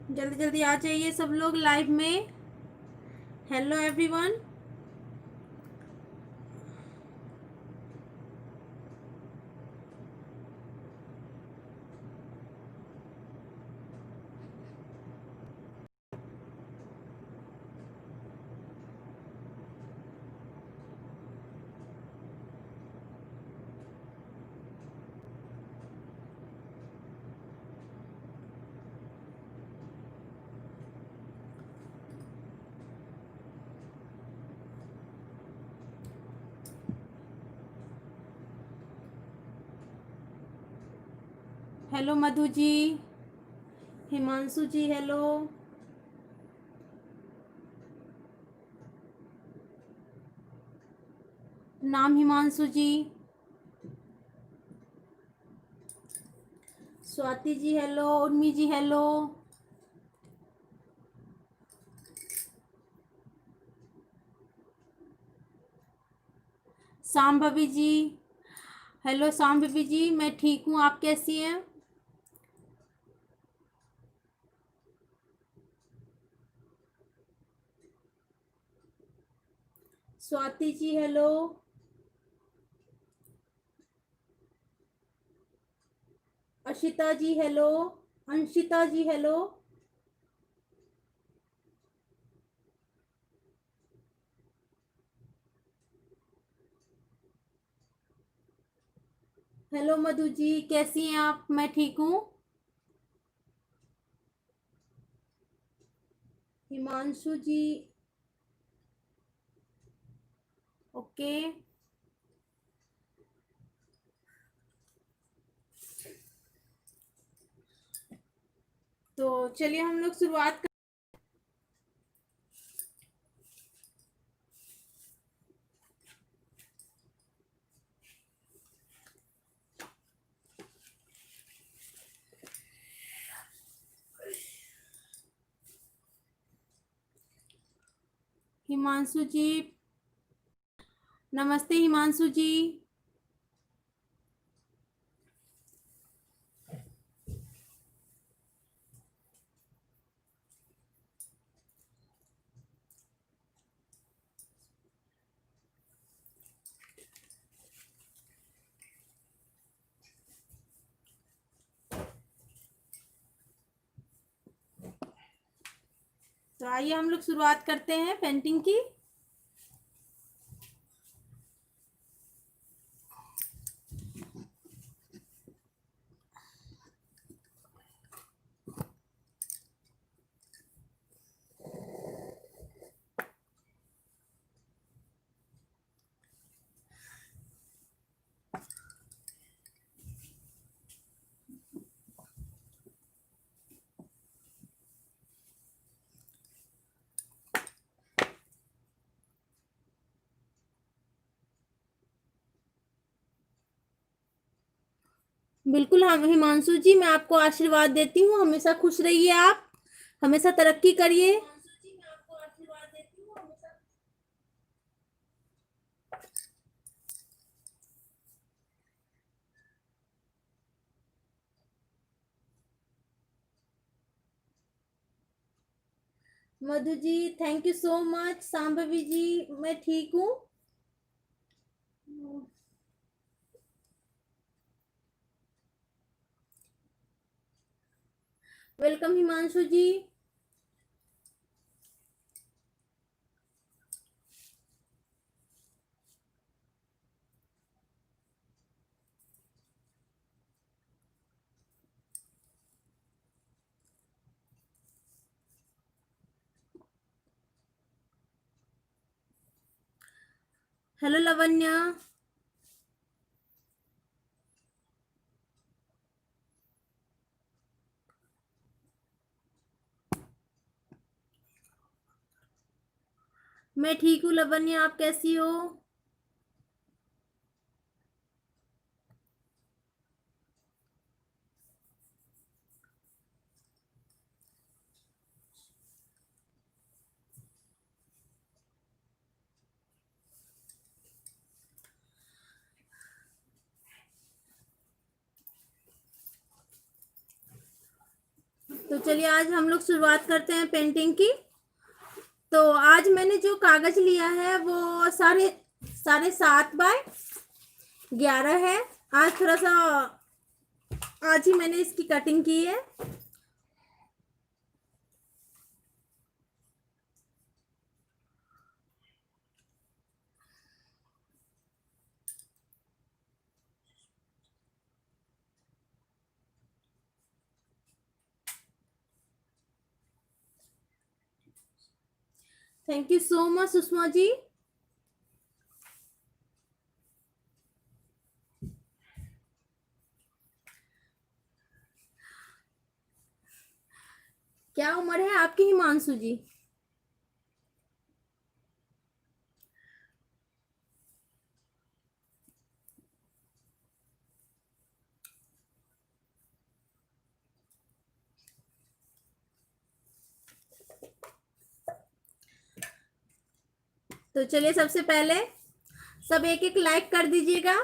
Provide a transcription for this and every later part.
जल्दी जल्दी आ जाइए सब लोग लाइव में। Hello everyone. Hello Madhu ji, Himanshu ji, hello. नाम हिमांशु जी। स्वाति जी हेलो, उर्मी जी हेलो। सांभवी जी हेलो। सांभवी जी मैं ठीक हूँ, आप कैसी हैं? स्वाति जी हेलो। अशिता जी हेलो। अंशिता जी हेलो। हेलो मधु जी, कैसी हैं आप? मैं ठीक हूँ। हिमांशु जी ओके। तो चलिए हम लोग शुरुआत कर। हिमांशु जी नमस्ते। हिमांशु जी तो आइए हम लोग शुरुआत करते हैं पेंटिंग की। बिल्कुल हम हिमांशु जी, मैं आपको आशीर्वाद देती हूँ, हमेशा खुश रहिए आप, हमेशा तरक्की करिए। Madhu ji thank you so much. Sambhavi ji मैं ठीक हूँ। वेलकम हिमांशु जी। हेलो लवन्या। मैं ठीक हूँ लवन्या, आप कैसी हो? तो चलिए आज हम लोग शुरुआत करते हैं पेंटिंग की। तो आज मैंने जो कागज लिया है वो साढ़े 7x11 है। आज थोड़ा सा आज ही मैंने इसकी कटिंग की है। Thank you so much Sushma ji. क्या उम्र है आपकी हिमांशु जी? तो चलिए सबसे पहले सब एक एक लाइक कर दीजिएगा।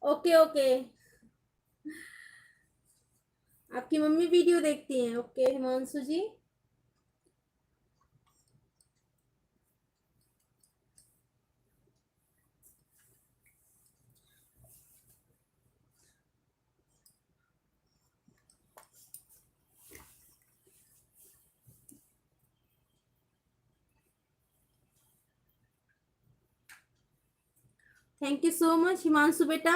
ओके ओके, आपकी मम्मी वीडियो देखती हैं। Okay Himanshu ji. Thank you so much Himanshu बेटा।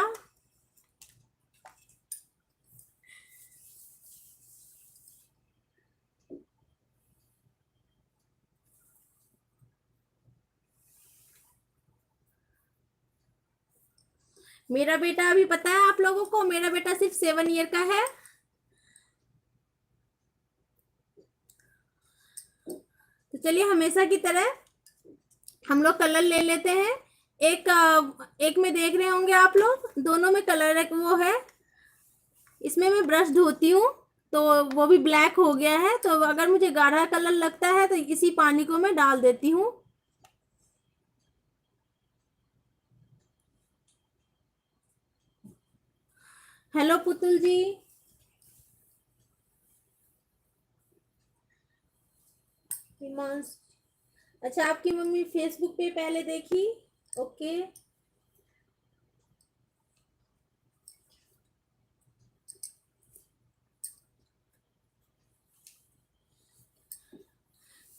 मेरा बेटा अभी पता है आप लोगों को, मेरा बेटा सिर्फ 7 ईयर का है। तो चलिए हमेशा की तरह हम लोग कलर ले लेते हैं। एक में देख रहे होंगे आप लोग, दोनों में कलर वो है। इसमें मैं ब्रश धोती हूँ तो वो भी ब्लैक हो गया है, तो अगर मुझे गाढ़ा कलर लगता है तो इसी पानी को मैं डाल देती हूँ। हेलो पुतुल जी। हिमांश, अच्छा आपकी मम्मी फेसबुक पे पहले देखी। ओके।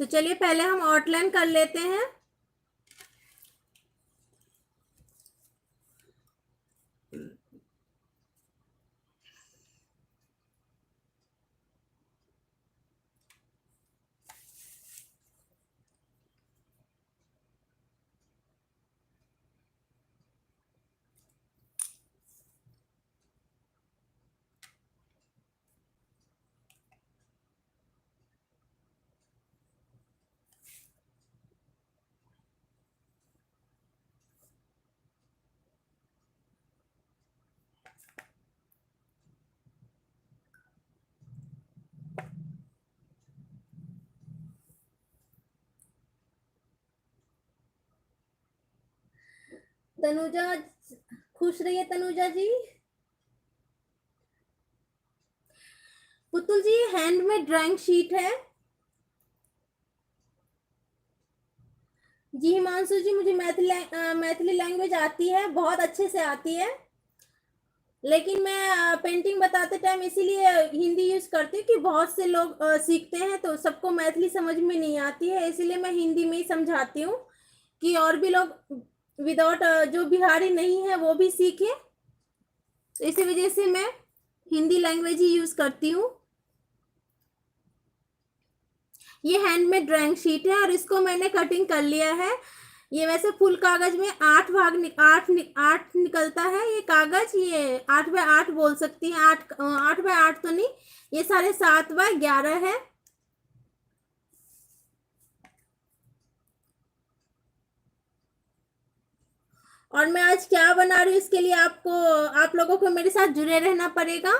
तो चलिए पहले हम आउटलाइन कर लेते हैं। तनुजा, खुश रहिए तनुजा जी। पुतुल जी हैंड में ड्राइंग शीट है। जी हिमांशु जी, मुझे मैथिली लैंग्वेज आती है, बहुत अच्छे से आती है। लेकिन मैं पेंटिंग बताते टाइम इसीलिए हिंदी यूज करती हूँ कि बहुत से लोग सीखते हैं तो सबको मैथिली समझ में नहीं आती है, इसीलिए मैं हिंदी में ही समझाती हूँ कि और भी लोग विदाउट जो बिहारी नहीं है वो भी सीखे। तो इसी वजह से मैं हिंदी लैंग्वेज ही यूज करती हूँ। ये हैंडमेड ड्राइंग शीट है और इसको मैंने कटिंग कर लिया है। ये वैसे फुल कागज में 8 निकलता है ये कागज। ये 8x8 बोल सकती है, 8x8 तो नहीं, ये 7.5x11 है। और मैं आज क्या बना रही हूँ इसके लिए आप लोगों को मेरे साथ जुड़े रहना पड़ेगा।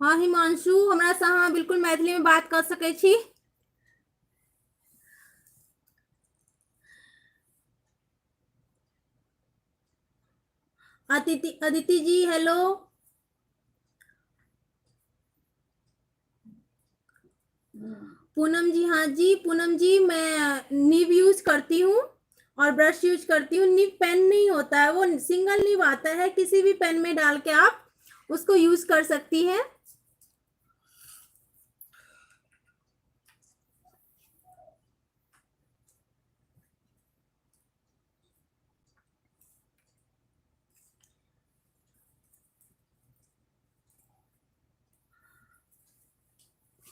हाँ हिमांशु, हमरा से अहाँ बिल्कुल मैथिली में बात कर सकै छी। अदिति जी हेलो। पूनम जी, हाँ जी पूनम जी, मैं निब यूज करती हूँ और ब्रश यूज करती हूँ। निब पेन नहीं होता है, वो सिंगल निब आता है, किसी भी पेन में डाल के आप उसको यूज कर सकती है।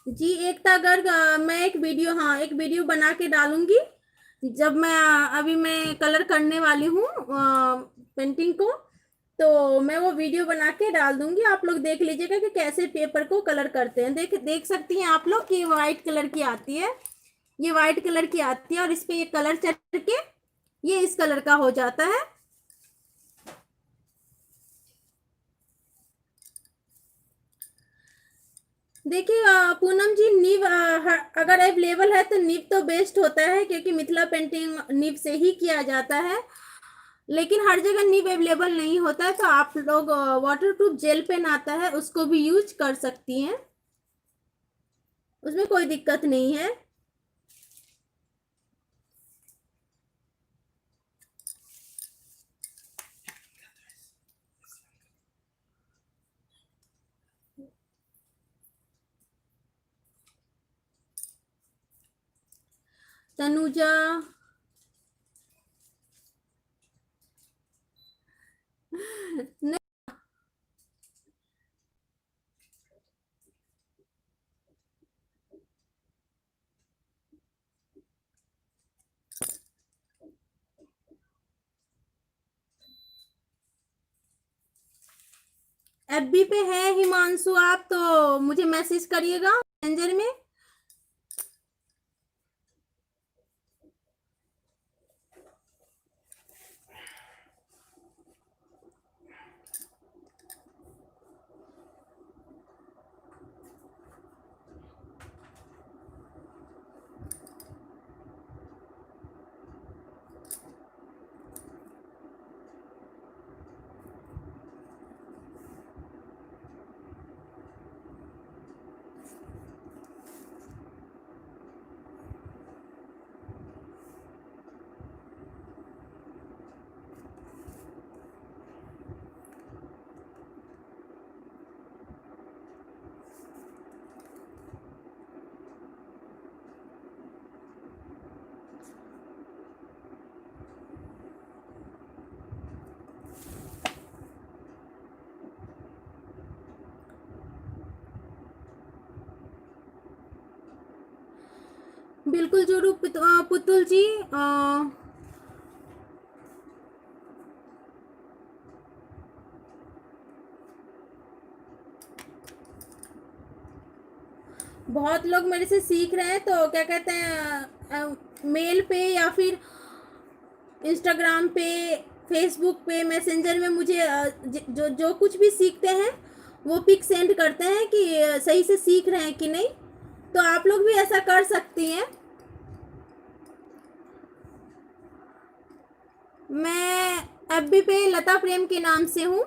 जी एकता गर्ग, मैं एक वीडियो, हाँ एक वीडियो बना के डालूंगी जब मैं अभी मैं कलर करने वाली हूँ पेंटिंग को, तो मैं वो वीडियो बना के डाल दूंगी। आप लोग देख लीजिएगा कि कैसे पेपर को कलर करते हैं। देख सकती हैं आप लोग कि व्हाइट कलर की आती है, ये व्हाइट कलर की आती है और इस पे ये कलर चढ़ के ये इस कलर का हो जाता है। देखिए पूनम जी, नीव अगर अवेलेबल है तो नीव तो बेस्ट होता है, क्योंकि मिथिला पेंटिंग नीव से ही किया जाता है। लेकिन हर जगह नीव अवेलेबल नहीं होता है, तो आप लोग वाटर प्रूफ जेल पेन आता है उसको भी यूज कर सकती हैं, उसमें कोई दिक्कत नहीं है। तनुजा, नहीं, एफबी पे है हिमांशु, आप तो मुझे मैसेज करिएगा मैसेंजर में। बिल्कुल जरूर पुतुल जी। बहुत लोग मेरे से सीख रहे हैं, तो क्या कहते हैं मेल पे या फिर इंस्टाग्राम पे, फेसबुक पे, मैसेंजर में मुझे जो जो कुछ भी सीखते हैं वो पिक सेंड करते हैं कि सही से सीख रहे हैं कि नहीं, तो आप लोग भी ऐसा कर सकती हैं। मैं एफबी पे लता प्रेम के नाम से हूँ।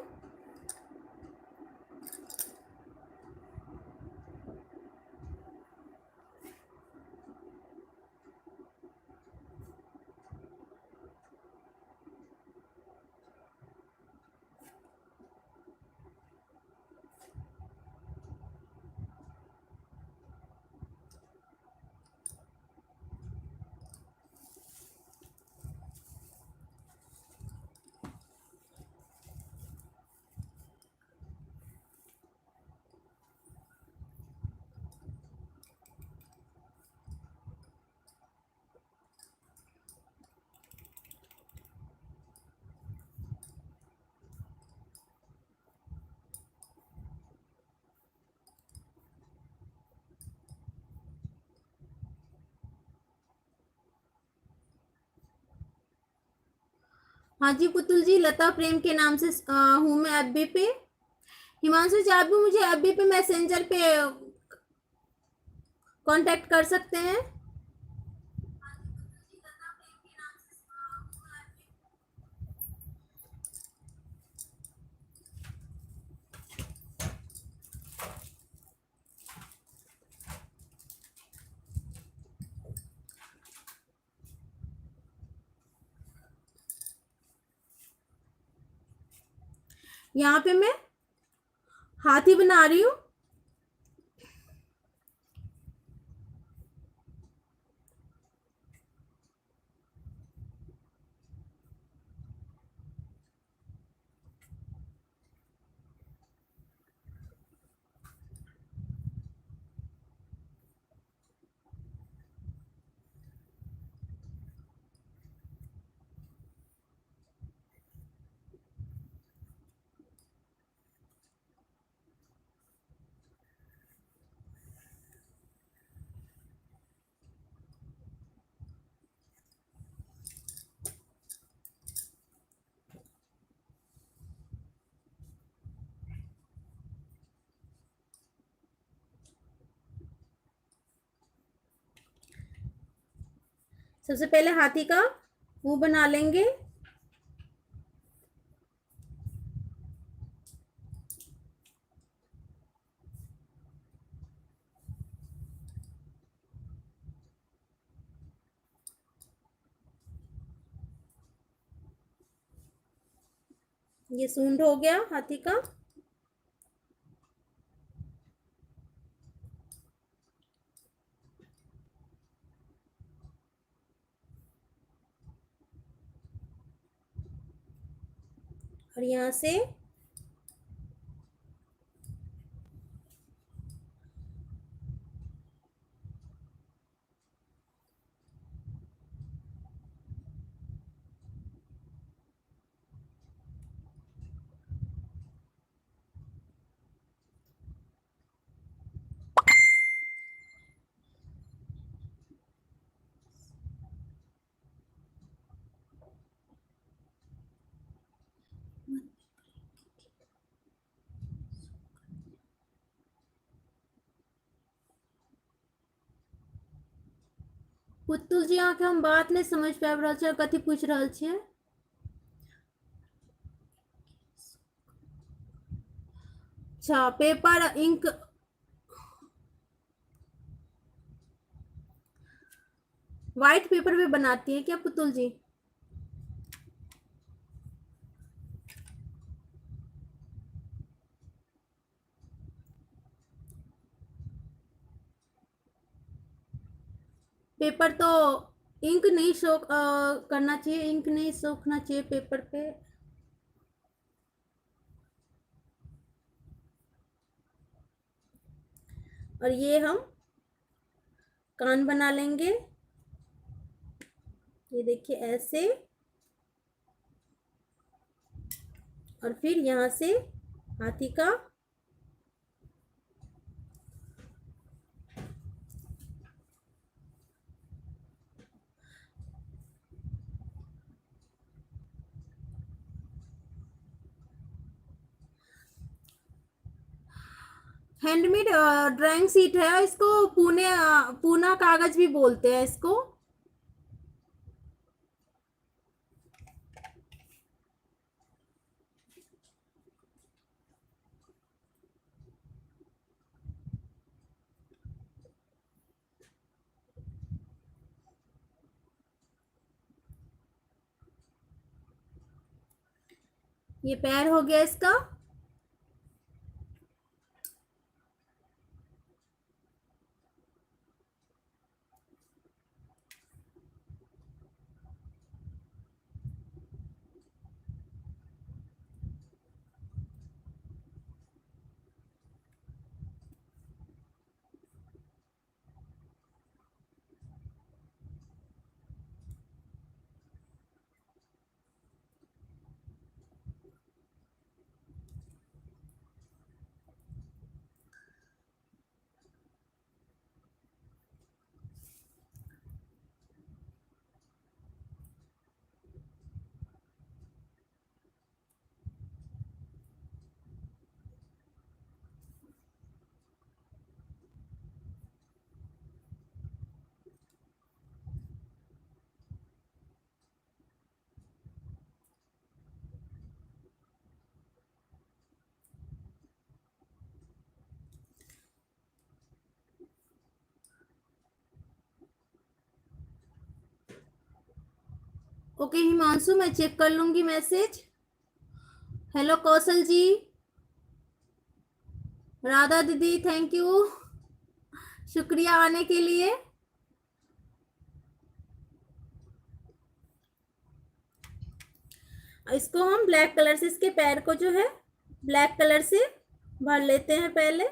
हाँ जी पुतुल जी, लता प्रेम के नाम से हूँ मैं एफबी पे। हिमांशु जी, आप भी मुझे अभी पे मैसेंजर पे कांटेक्ट कर सकते हैं। यहाँ पे मैं हाथी बना रही हूँ। सबसे पहले हाथी का मुंह बना लेंगे। ये सूंड हो गया हाथी का। और यहाँ से पुतुल जी, अहाँ के हम बात नहीं समझ पाबि रहल छियै, कथी पूछ रहल छियै। अच्छा, पेपर इंक व्हाइट पेपर पे बनाती है क्या पुतुल जी? पेपर तो इंक नहीं शो करना चाहिए, इंक नहीं सोखना चाहिए पेपर पे। और ये हम कान बना लेंगे, ये देखिए ऐसे। और फिर यहाँ से हाथी का हैंडमेड ड्राइंग शीट है, इसको पूना कागज भी बोलते हैं इसको। ये पैर हो गया इसका। ओके हिमांशु, मैं चेक कर लूंगी मैसेज। हेलो कौशल जी, राधा दीदी, थैंक यू, शुक्रिया आने के लिए। इसको हम ब्लैक कलर से, इसके पैर को जो है ब्लैक कलर से भर लेते हैं पहले।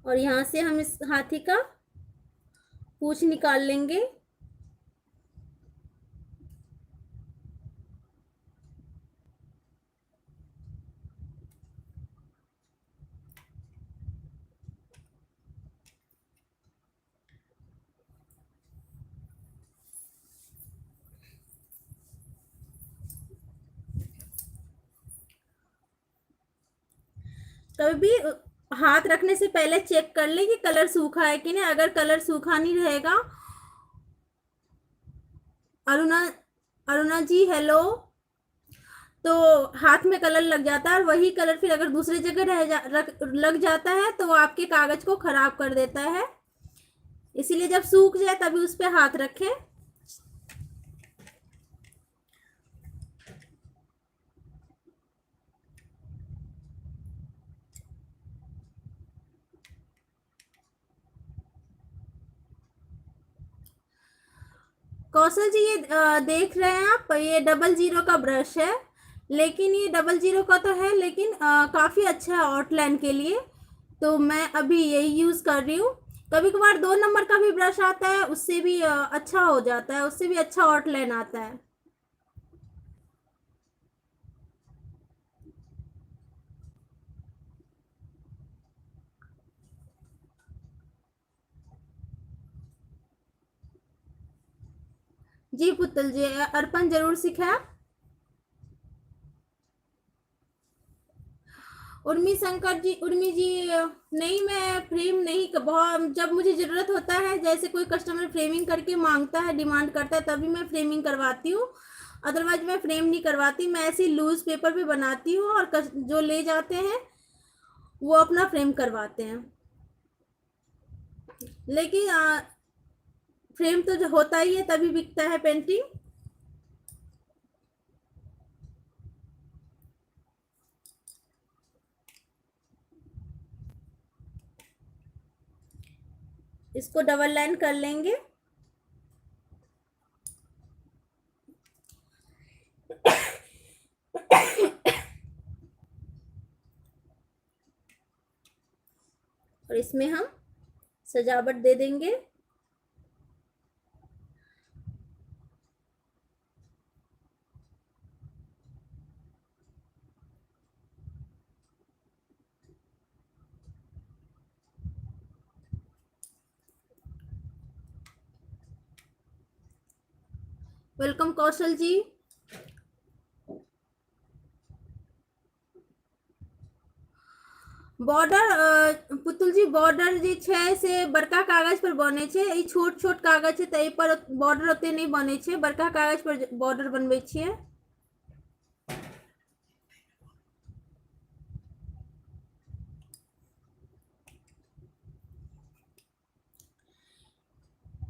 और यहाँ से हम इस हाथी का पूंछ निकाल लेंगे। कभी भी हाथ रखने से पहले चेक कर ले कि कलर सूखा है कि नहीं। अगर कलर सूखा नहीं रहेगा, अरुणा, अरुणा जी हेलो, तो हाथ में कलर लग जाता है और वही कलर फिर अगर दूसरी जगह लग जाता है तो वो आपके कागज को खराब कर देता है। इसीलिए जब सूख जाए तभी उस पर हाथ रखें। कौशल जी, ये देख रहे हैं आप, ये 00 का ब्रश है, लेकिन ये 00 का तो है, लेकिन काफ़ी अच्छा है आउटलाइन के लिए, तो मैं अभी यही यूज़ कर रही हूँ। कभी कभार 2 नंबर का भी ब्रश आता है, उससे भी अच्छा हो जाता है, उससे भी अच्छा आउटलाइन आता है। जी पुतल जी, अर्पण जरूर सिखाया। उर्मी शंकर जी, उर्मी जी, नहीं मैं फ्रेम नहीं, बहुत जब मुझे ज़रूरत होता है, जैसे कोई कस्टमर फ्रेमिंग करके मांगता है, डिमांड करता है, तभी मैं फ्रेमिंग करवाती हूँ। अदरवाइज मैं फ्रेम नहीं करवाती, मैं ऐसे लूज पेपर पे बनाती हूँ और जो ले जाते हैं वो अपना फ्रेम करवाते हैं। लेकिन फ्रेम तो जो होता ही है तभी बिकता है पेंटिंग। इसको डबल लाइन कर लेंगे। और इसमें हम सजावट दे देंगे। वेलकम कौशल जी। बॉर्डर पुतुल जी, बॉर्डर जी छे से बड़का कागज पर बने छे, ई छोट छोट कागज है तई पर बॉर्डर ओते नहीं बने छे, बड़का कागज पर बॉर्डर बनवे छिए।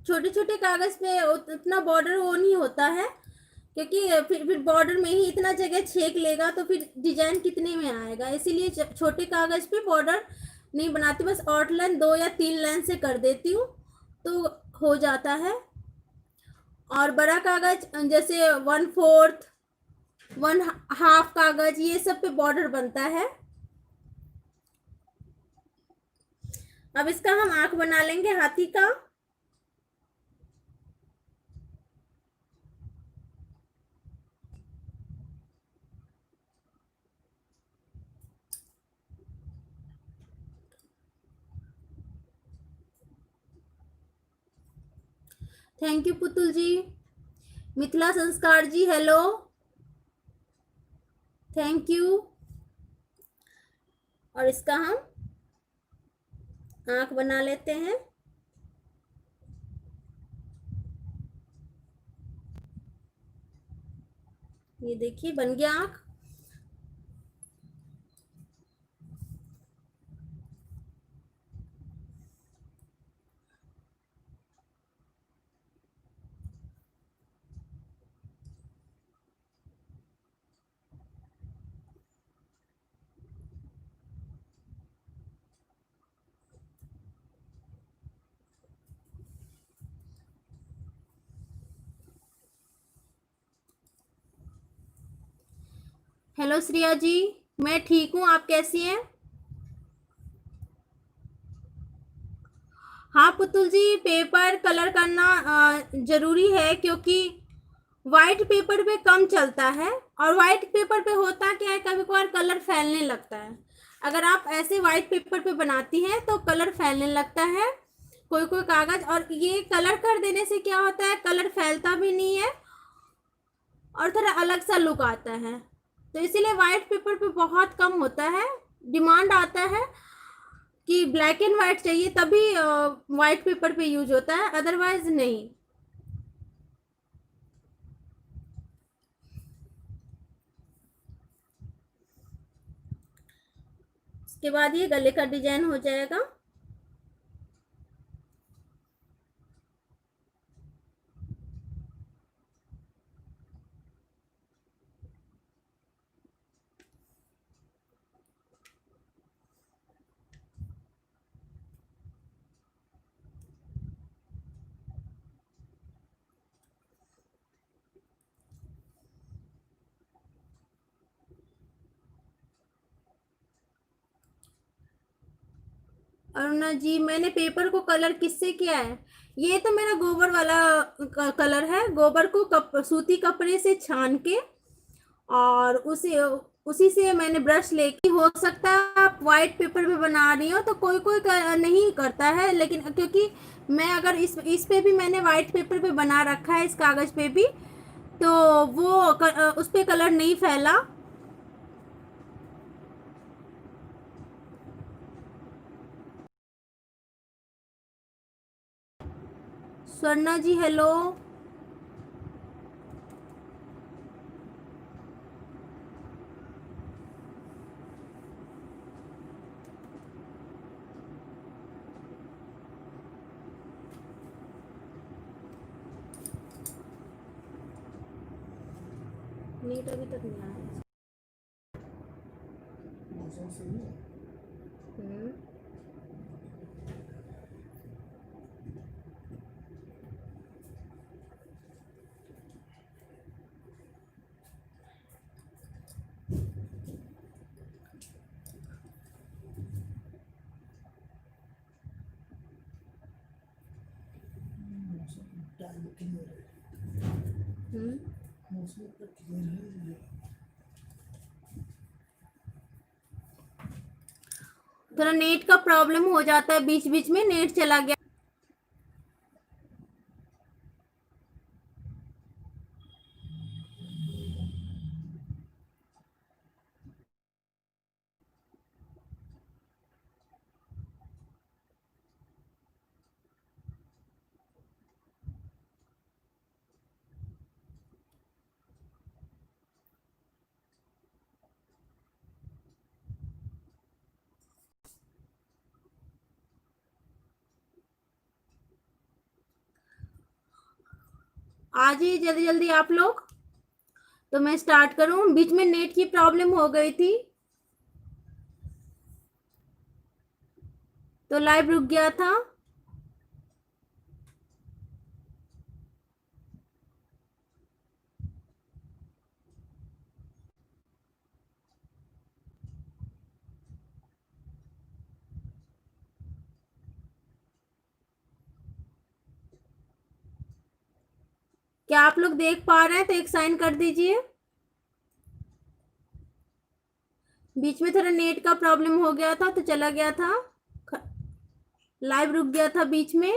छोटे छोटे कागज पे उतना बॉर्डर वो नहीं होता है, क्योंकि फिर बॉर्डर में ही इतना जगह छेक लेगा तो फिर डिजाइन कितने में आएगा, इसीलिए छोटे कागज पे बॉर्डर नहीं बनाती, बस आउटलाइन 2 या 3 लाइन से कर देती हूँ तो हो जाता है। और बड़ा कागज जैसे 1/4, 1/2 कागज, ये सब पे बॉर्डर बनता है। अब इसका हम आंख बना लेंगे हाथी का। थैंक यू पुतुल जी। मिथिला संस्कार जी हेलो, थैंक यू। और इसका हम आंख बना लेते हैं। ये देखिए बन गया आंख। हेलो श्रिया जी, मैं ठीक हूँ, आप कैसी हैं? हाँ पुतुल जी, पेपर कलर करना जरूरी है क्योंकि वाइट पेपर पे कम चलता है। और वाइट पेपर पे होता क्या है, कभी कभार कलर फैलने लगता है। अगर आप ऐसे वाइट पेपर पे बनाती हैं तो कलर फैलने लगता है, कोई कोई कागज। और ये कलर कर देने से क्या होता है, कलर फैलता भी नहीं है और थोड़ा अलग सा लुक आता है। तो इसीलिए वाइट पेपर पे बहुत कम होता है, डिमांड आता है कि ब्लैक एंड वाइट चाहिए, तभी वाइट पेपर पे यूज होता है, अदरवाइज नहीं। इसके बाद ये गले का डिजाइन हो जाएगा। अरुणा जी, मैंने पेपर को कलर किससे किया है? ये तो मेरा गोबर वाला कलर है। गोबर को सूती कपड़े से छान के और उसी से मैंने ब्रश लेके, हो सकता है आप वाइट पेपर पे बना रही हो तो कोई कोई नहीं करता है, लेकिन क्योंकि मैं अगर इस पे भी मैंने वाइट पेपर पे बना रखा है, इस कागज पे भी, तो वो उस पे कलर नहीं फैला। स्वर्णा जी हेलो। नीट अभी तक नहीं आया। हम्म। थोड़ा नेट का प्रॉब्लम हो जाता है, बीच बीच में नेट चला गया। आ जाइए जल्दी जल्दी आप लोग, तो मैं स्टार्ट करूं। बीच में नेट की प्रॉब्लम हो गई थी तो लाइव रुक गया था। क्या आप लोग देख पा रहे हैं? तो एक साइन कर दीजिए। बीच में थोड़ा नेट का प्रॉब्लम हो गया था तो चला गया था, लाइव रुक गया था बीच में।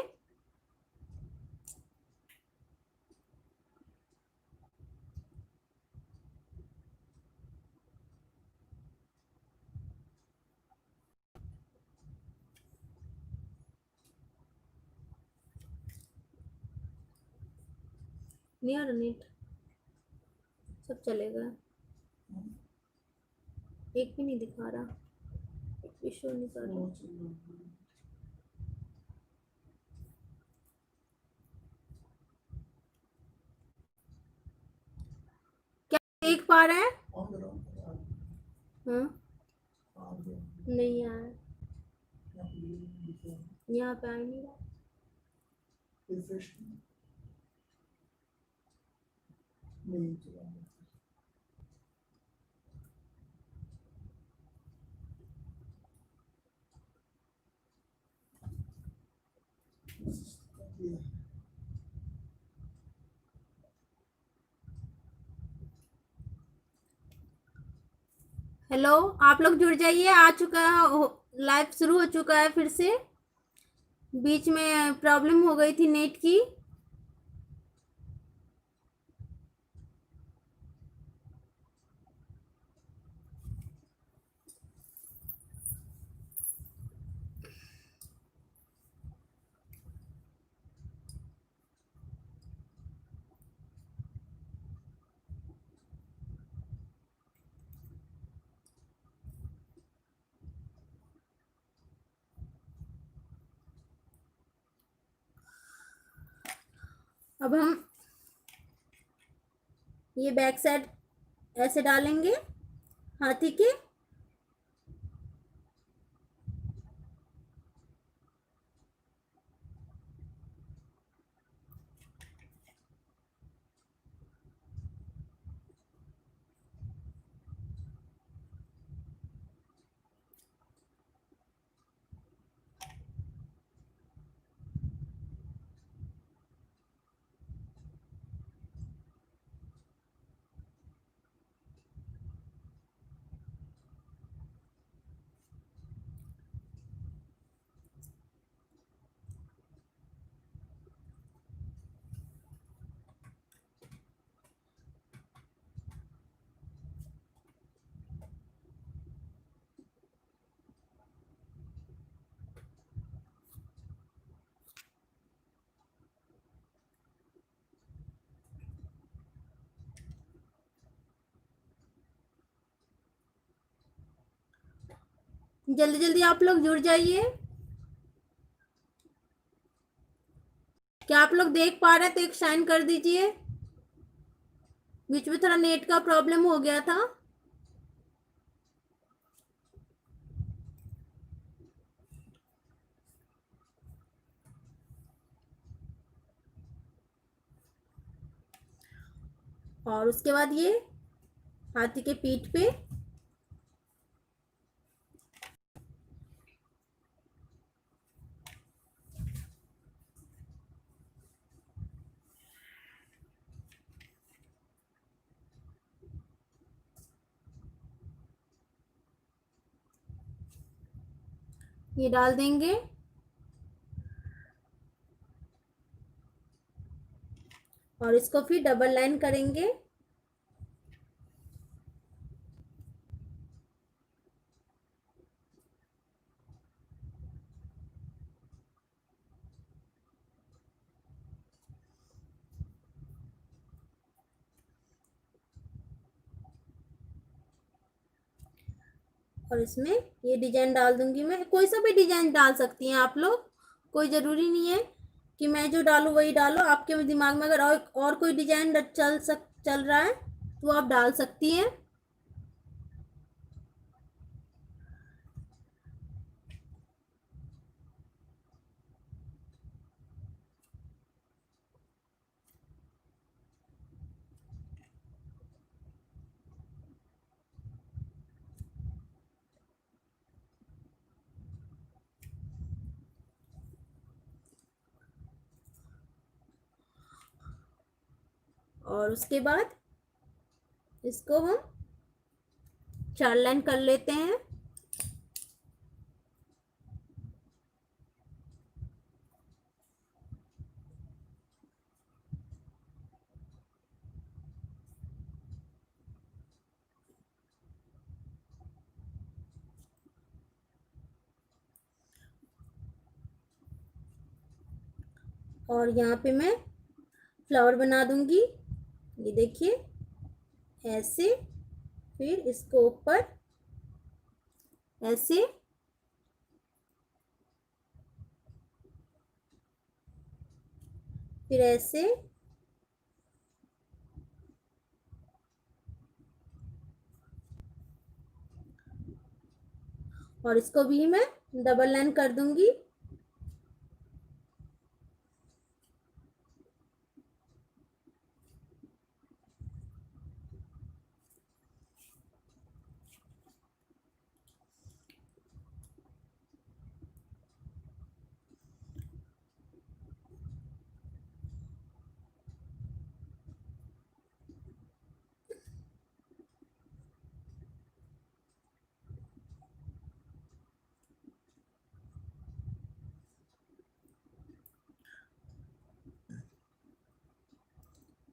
नहीं आ रहा नेट, सब चलेगा, एक भी नहीं दिखा रहा, एक भी शो नहीं कर रहा। क्या देख पा रहे हैं? हाँ, नहीं आया, यहाँ पे आ ही नहीं रहा। हेलो, आप लोग जुड़ जाइए, आ चुका है, लाइव शुरू हो चुका है फिर से। बीच में प्रॉब्लम हो गई थी नेट की। अब हम ये बैक साइड ऐसे डालेंगे हाथी के, जल्दी जल्दी आप लोग जुड़ जाइए। क्या आप लोग देख पा रहे हैं तो एक साइन कर दीजिए। बीच में थोड़ा नेट का प्रॉब्लम हो गया था। और उसके बाद ये हाथी के पीठ पे ये डाल देंगे और इसको फिर डबल लाइन करेंगे। और इसमें ये डिजाइन डाल दूंगी मैं, कोई सा भी डिजाइन डाल सकती हैं आप लोग, कोई ज़रूरी नहीं है कि मैं जो डालूँ वही डालो। आपके दिमाग में अगर और कोई डिजाइन चल रहा है तो आप डाल सकती हैं। और उसके बाद इसको हम 4 लाइन कर लेते हैं। और यहाँ पे मैं फ्लावर बना दूंगी। ये देखिए ऐसे, फिर इसको ऊपर ऐसे, फिर ऐसे, और इसको भी मैं डबल लाइन कर दूंगी।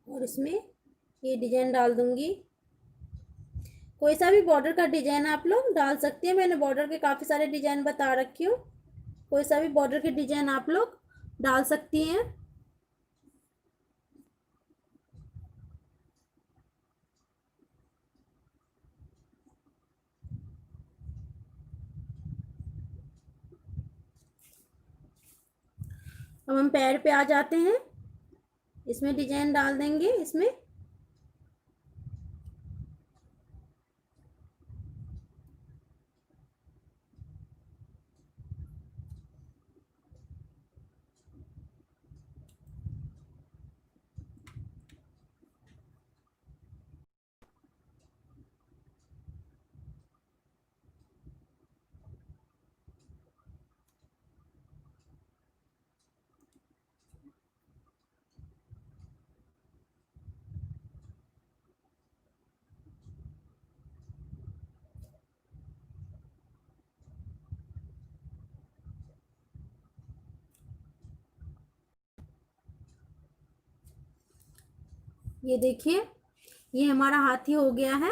और इसमें ये डिजाइन डाल दूंगी। कोई सा भी बॉर्डर का डिजाइन आप लोग डाल सकते हैं, मैंने बॉर्डर के काफी सारे डिजाइन बता रखी हूँ। कोई सा भी बॉर्डर के डिजाइन आप लोग डाल सकती हैं। अब हम पैर पे आ जाते हैं, इसमें डिजाइन डाल देंगे। इसमें ये देखिए ये हमारा हाथी हो गया है।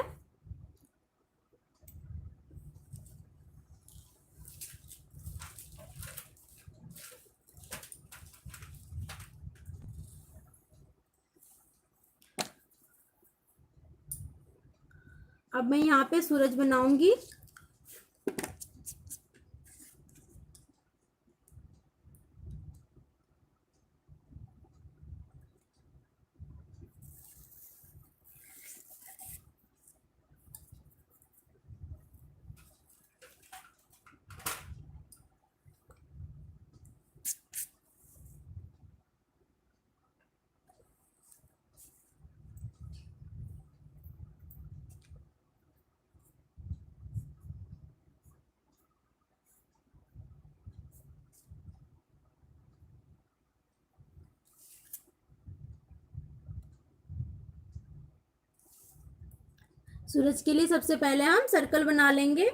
अब मैं यहाँ पे सूरज बनाऊंगी। सूरज के लिए सबसे पहले हम सर्कल बना लेंगे।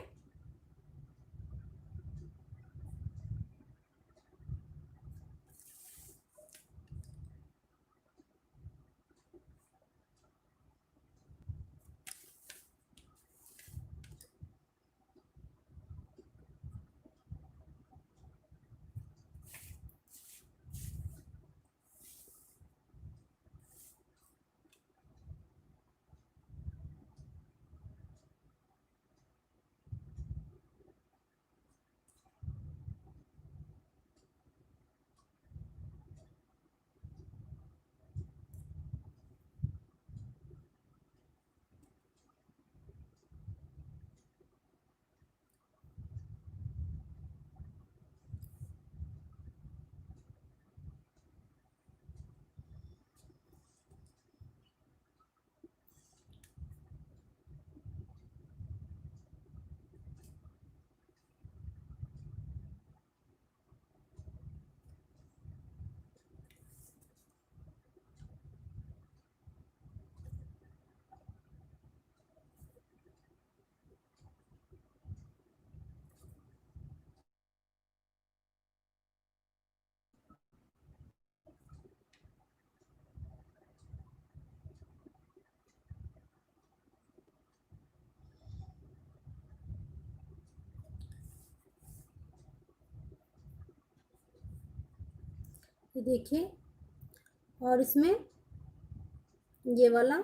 ये देखिए, और इसमें ये वाला।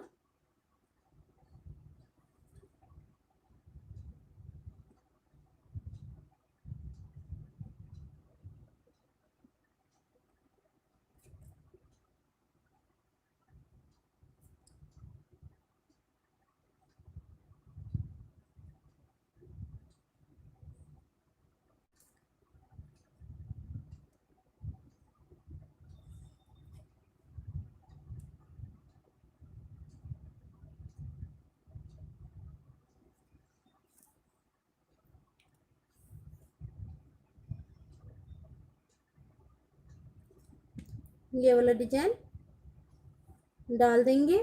ये वाला डिजाइन डाल देंगे।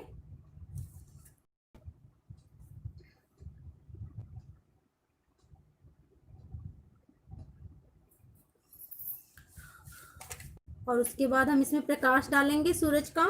और उसके बाद हम इसमें प्रकाश डालेंगे सूरज का।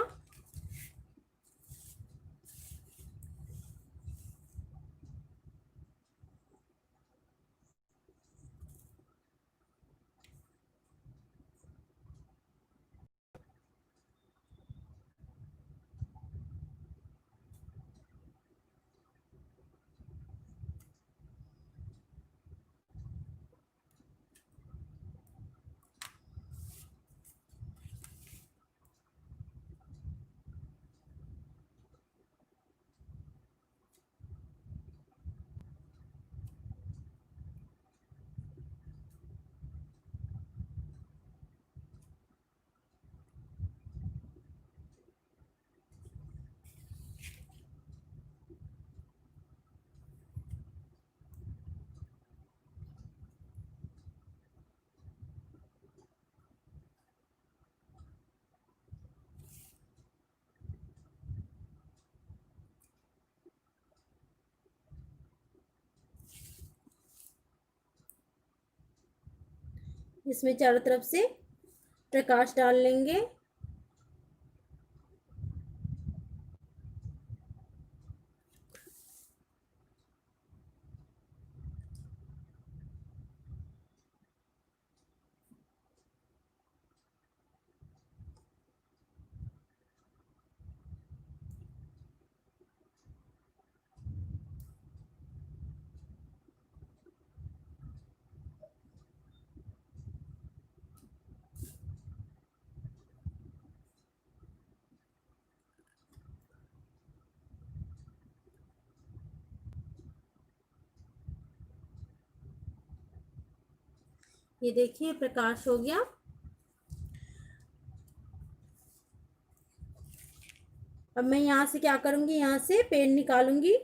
इसमें चारों तरफ से प्रकाश डाल लेंगे। ये देखिए प्रकाश हो गया। अब मैं यहाँ से क्या करूंगी, यहाँ से पेन निकालूंगी।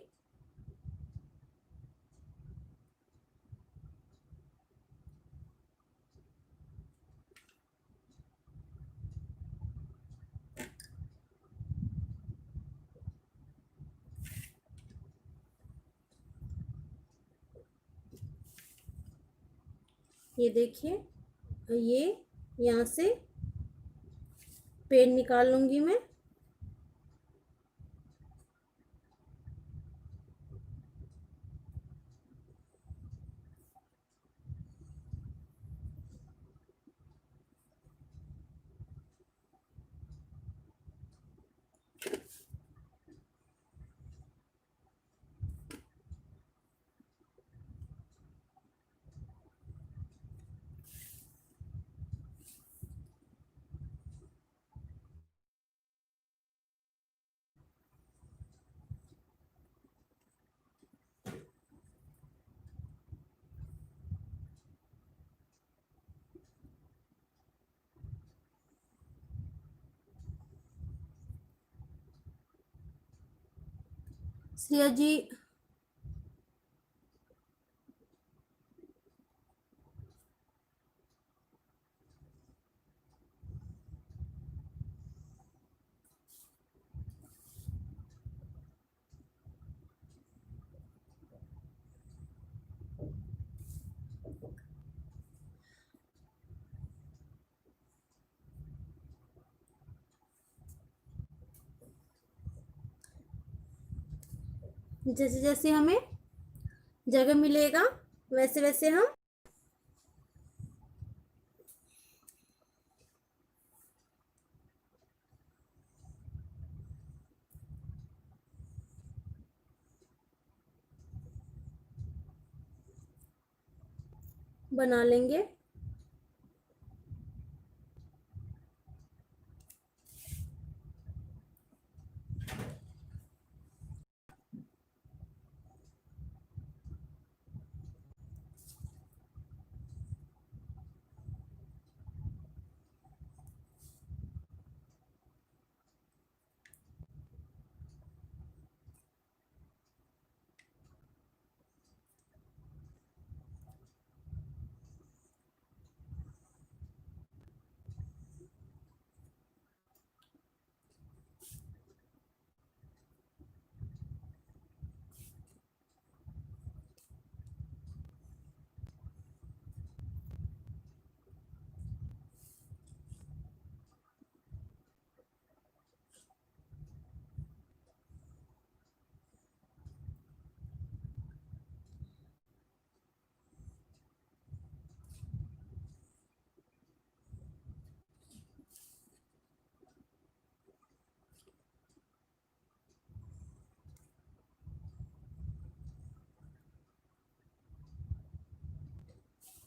ये देखिए, ये यहाँ से पेन निकाल लूंगी मैं। श्रेया जी, जैसे जैसे हमें जगह मिलेगा वैसे वैसे हम बना लेंगे।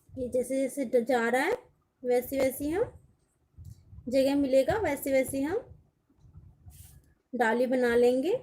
ये जैसे जैसे जा रहा है वैसे वैसे हम जगह मिलेगा वैसे वैसे हम डाली बना लेंगे।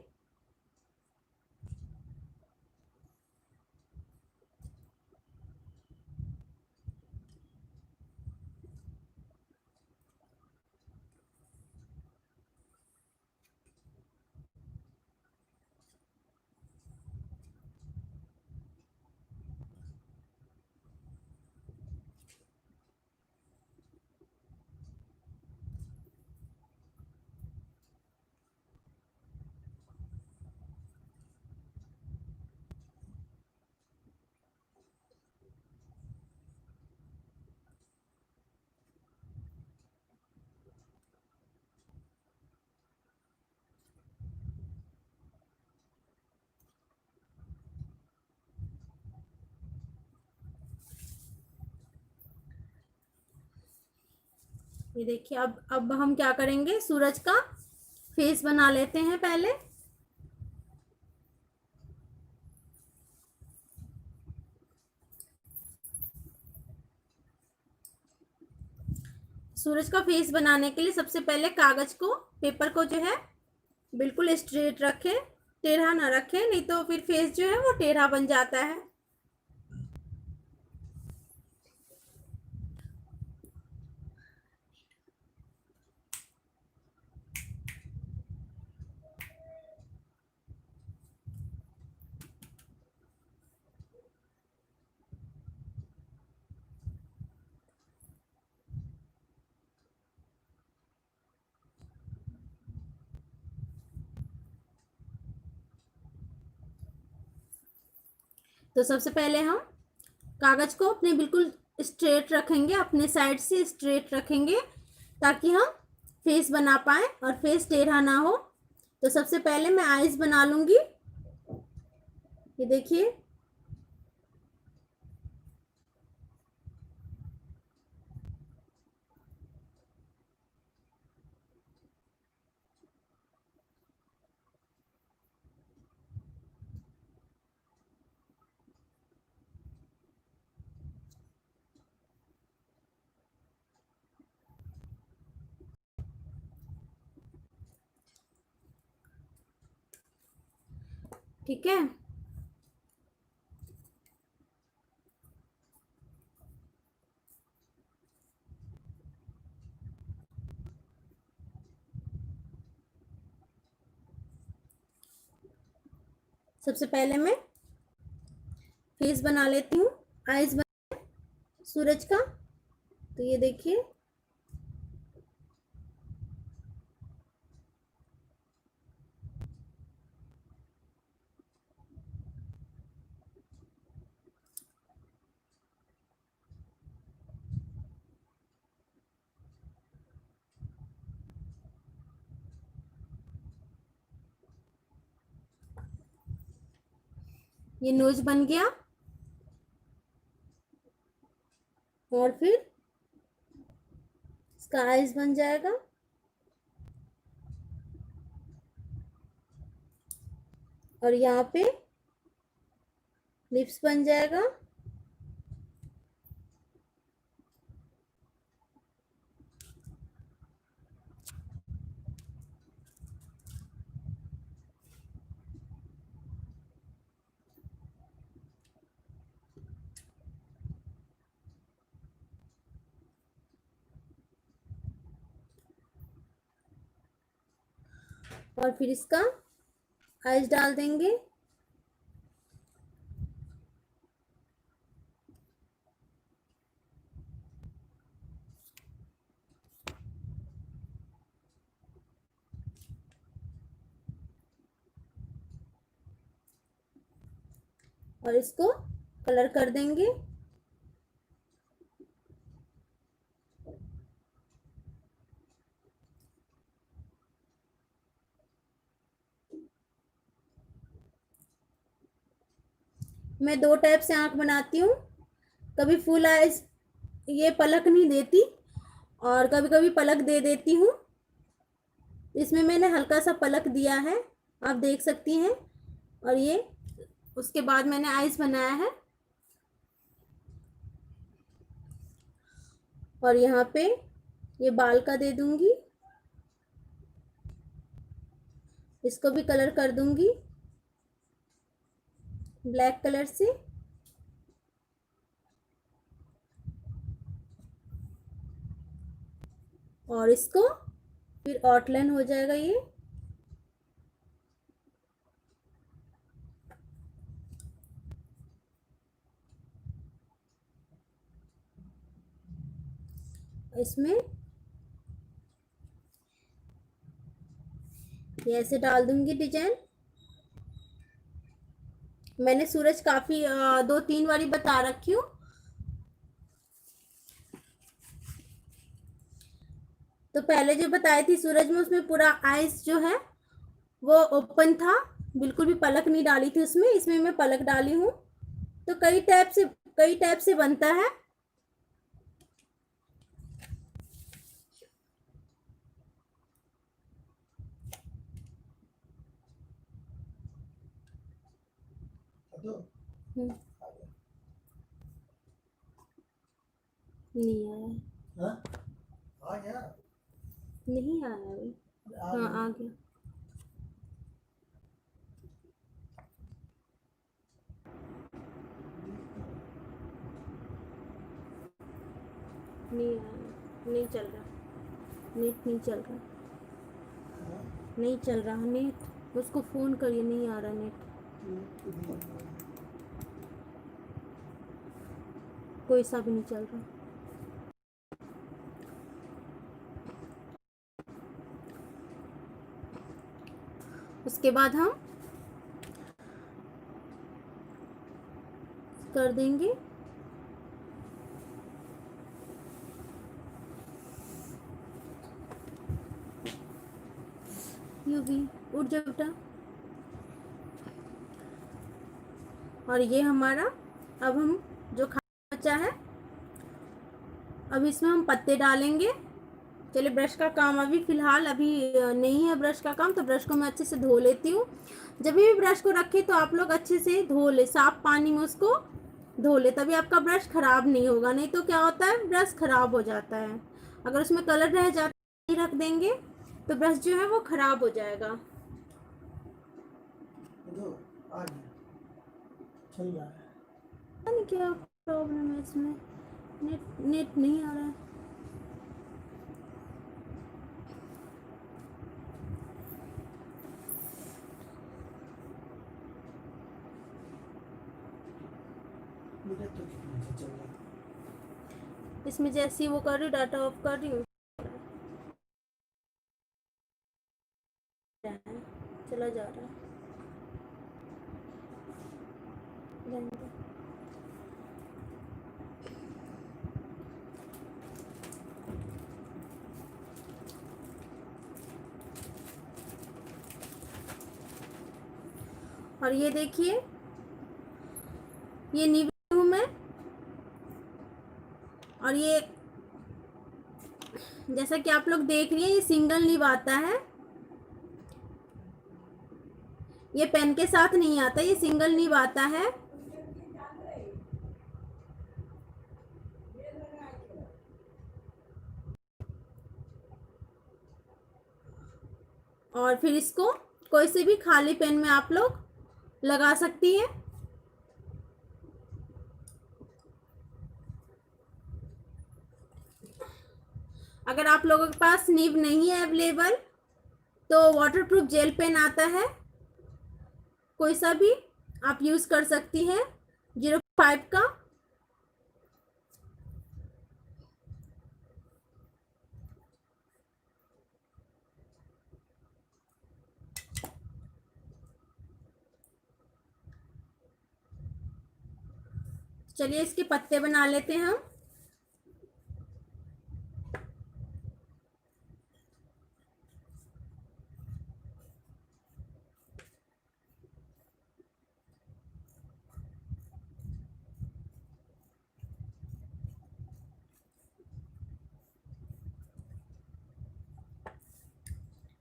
ये देखिए अब हम क्या करेंगे, सूरज का फेस बना लेते हैं पहले। सूरज का फेस बनाने के लिए सबसे पहले कागज को, पेपर को जो है बिल्कुल स्ट्रेट रखें, टेढ़ा ना रखें, नहीं तो फिर फेस जो है वो टेढ़ा बन जाता है। तो सबसे पहले हम कागज को अपने बिल्कुल स्ट्रेट रखेंगे, अपने साइड से स्ट्रेट रखेंगे ताकि हम फेस बना पाए और फेस टेढ़ा ना हो। तो सबसे पहले मैं आईज बना लूंगी। ये देखिए, ठीक है। सबसे पहले मैं फेस बना लेती हूँ, आईज बना सूरज का। तो ये देखिए, ये नोज बन गया और फिर इसका आईज बन जाएगा और यहाँ पे लिप्स बन जाएगा और फिर इसका आइस डाल देंगे। और इसको कलर कर देंगे। मैं 2 टाइप से आँख बनाती हूँ। कभी फुल आइज ये पलक नहीं देती और कभी-कभी पलक दे देती हूँ। इसमें मैंने हल्का सा पलक दिया है, आप देख सकती हैं। और ये उसके बाद मैंने आइज बनाया है। और यहाँ पे ये बाल का दे दूंगी, इसको भी कलर कर दूंगी ब्लैक कलर से। और इसको फिर आउटलाइन हो जाएगा ये। इसमें ये ऐसे डाल दूंगी डिजाइन। मैंने सूरज काफी 2-3 बारी बता रखी हूँ। तो पहले जो बताई थी सूरज में, उसमें पूरा आइस जो है वो ओपन था, बिल्कुल भी पलक नहीं डाली थी उसमें। इसमें मैं पलक डाली हूँ। तो कई टाइप से बनता है। हम्म, नहीं आया। हाँ? आ गया? नहीं आया अभी। हाँ आ गया। नहीं आया, नहीं चल रहा, नेट नहीं चल रहा, नहीं चल रहा नेट। उसको फोन करिए, नहीं आ रहा नेट, कोई सा भी नहीं चल रहा। उसके बाद हम कर देंगे यूवी, उठ जा बेटा। और ये हमारा अब हम जो खाना बचा है, अब इसमें हम पत्ते डालेंगे। चलिए, ब्रश का काम अभी फ़िलहाल अभी नहीं है ब्रश का काम, तो ब्रश को मैं अच्छे से धो लेती हूँ। जब भी ब्रश को रखें तो आप लोग अच्छे से धो ले, साफ पानी में उसको धो ले, तभी आपका ब्रश ख़राब नहीं होगा। नहीं तो क्या होता है, ब्रश ख़राब हो जाता है। अगर उसमें कलर रह जाता है, रख देंगे तो ब्रश जो है वो ख़राब हो जाएगा। आ गया, चल रहा है। पता नहीं क्या प्रॉब्लम है इसमें, नेट नेट नहीं आ रहा है। मेरा तो कितने से चल रहा है। इसमें जैसे ही वो कर रही हूँ, डाटा ऑफ कर रही हूँ, चला जा रहा है। रहने दो। और ये देखिए, ये नींव हूँ मैं। और ये जैसा कि आप लोग देख रही हैं, ये सिंगल नींव आता है, ये पेन के साथ नहीं आता, ये सिंगल नींव आता है। और फिर इसको कोई से भी खाली पेन में आप लोग लगा सकती हैं। अगर आप लोगों के पास नींव नहीं है अवेलेबल, तो वाटरप्रूफ जेल पेन आता है, कोई सा भी आप यूज कर सकती हैं, 05 का। चलिए इसके पत्ते बना लेते हैं हम।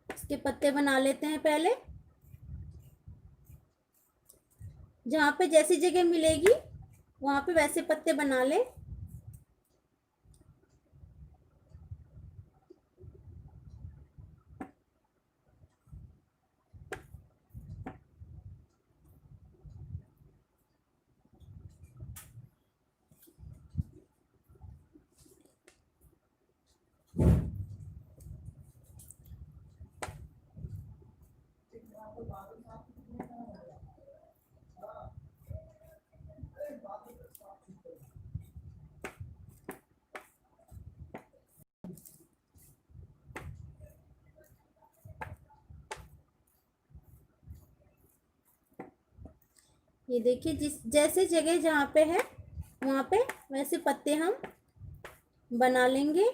इसके पत्ते बना लेते हैं पहले, जहां पे जैसी जगह मिलेगी वहां पे वैसे पत्ते बना ले। ये देखिए, जिस जैसे जगह जहाँ पे है वहाँ पे वैसे पत्ते हम बना लेंगे।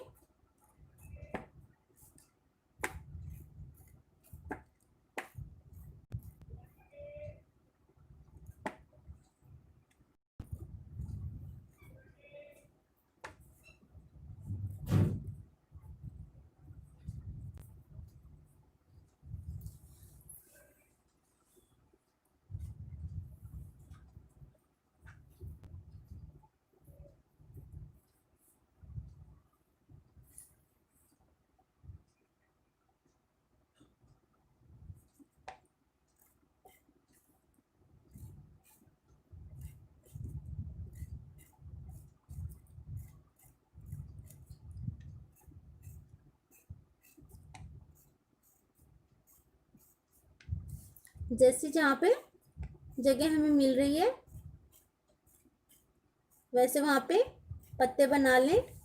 जैसे जहाँ पे जगह हमें मिल रही है वैसे वहाँ पे पत्ते बना लें।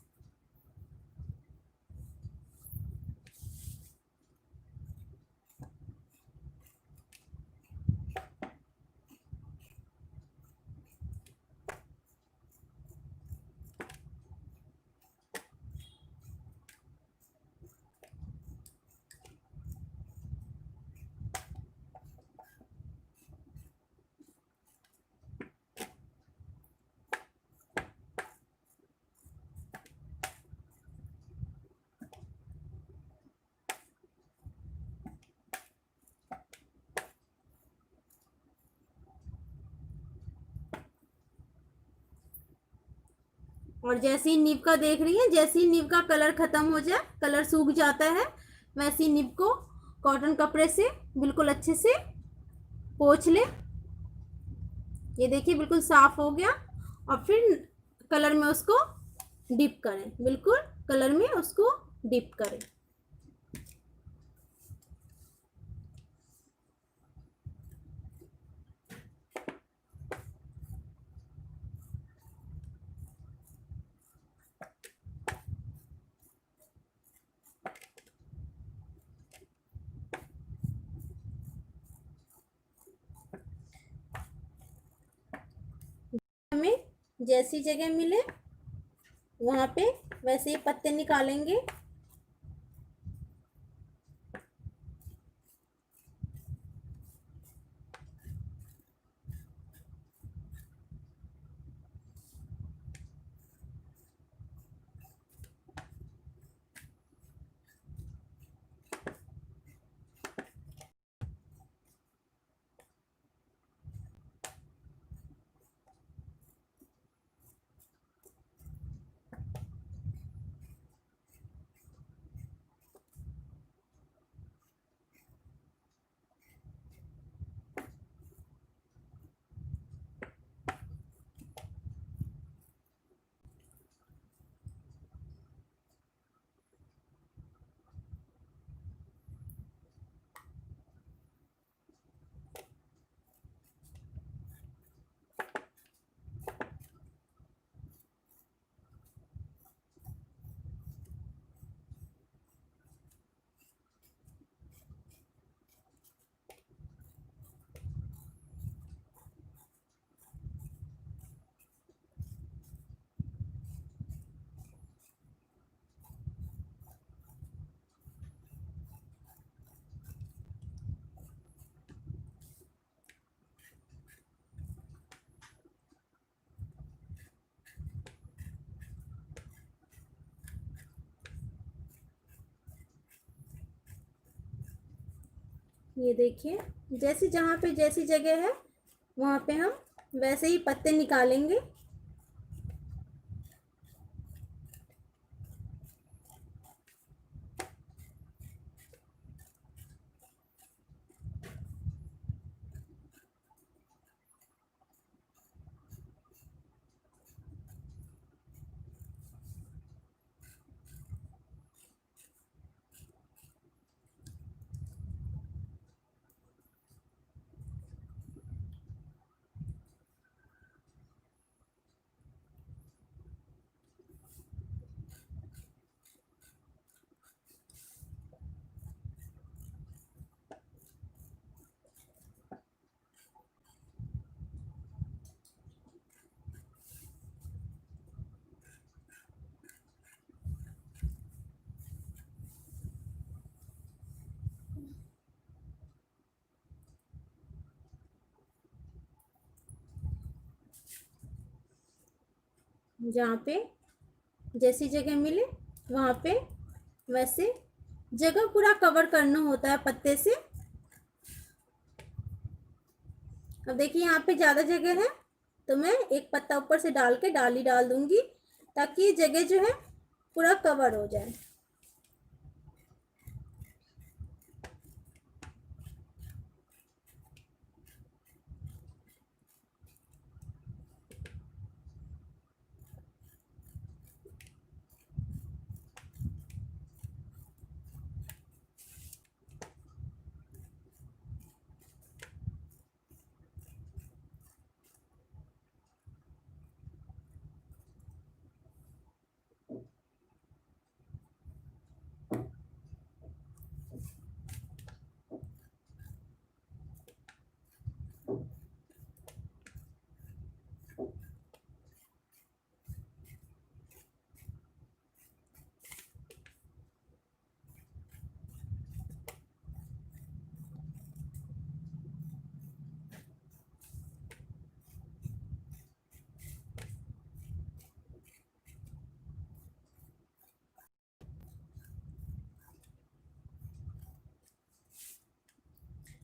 और जैसे ही नीब का देख रही है, जैसे ही नीब का कलर खत्म हो जाए, कलर सूख जाता है, वैसे ही नीब को कॉटन कपड़े से बिल्कुल अच्छे से पोंछ ले। ये देखिए बिल्कुल साफ हो गया। और फिर कलर में उसको डिप करें, बिल्कुल कलर में उसको डिप करें। हमें जैसी जगह मिले वहां पे वैसे ही पत्ते निकालेंगे। ये देखिए, जैसे जहाँ पे जैसी जगह है वहाँ पे हम वैसे ही पत्ते निकालेंगे। जहाँ पे जैसी जगह मिले वहाँ पे वैसे जगह पूरा कवर करना होता है पत्ते से। अब देखिए यहाँ पे ज़्यादा जगह है तो मैं एक पत्ता ऊपर से डाल के डाली डाल दूंगी ताकि ये जगह जो है पूरा कवर हो जाए।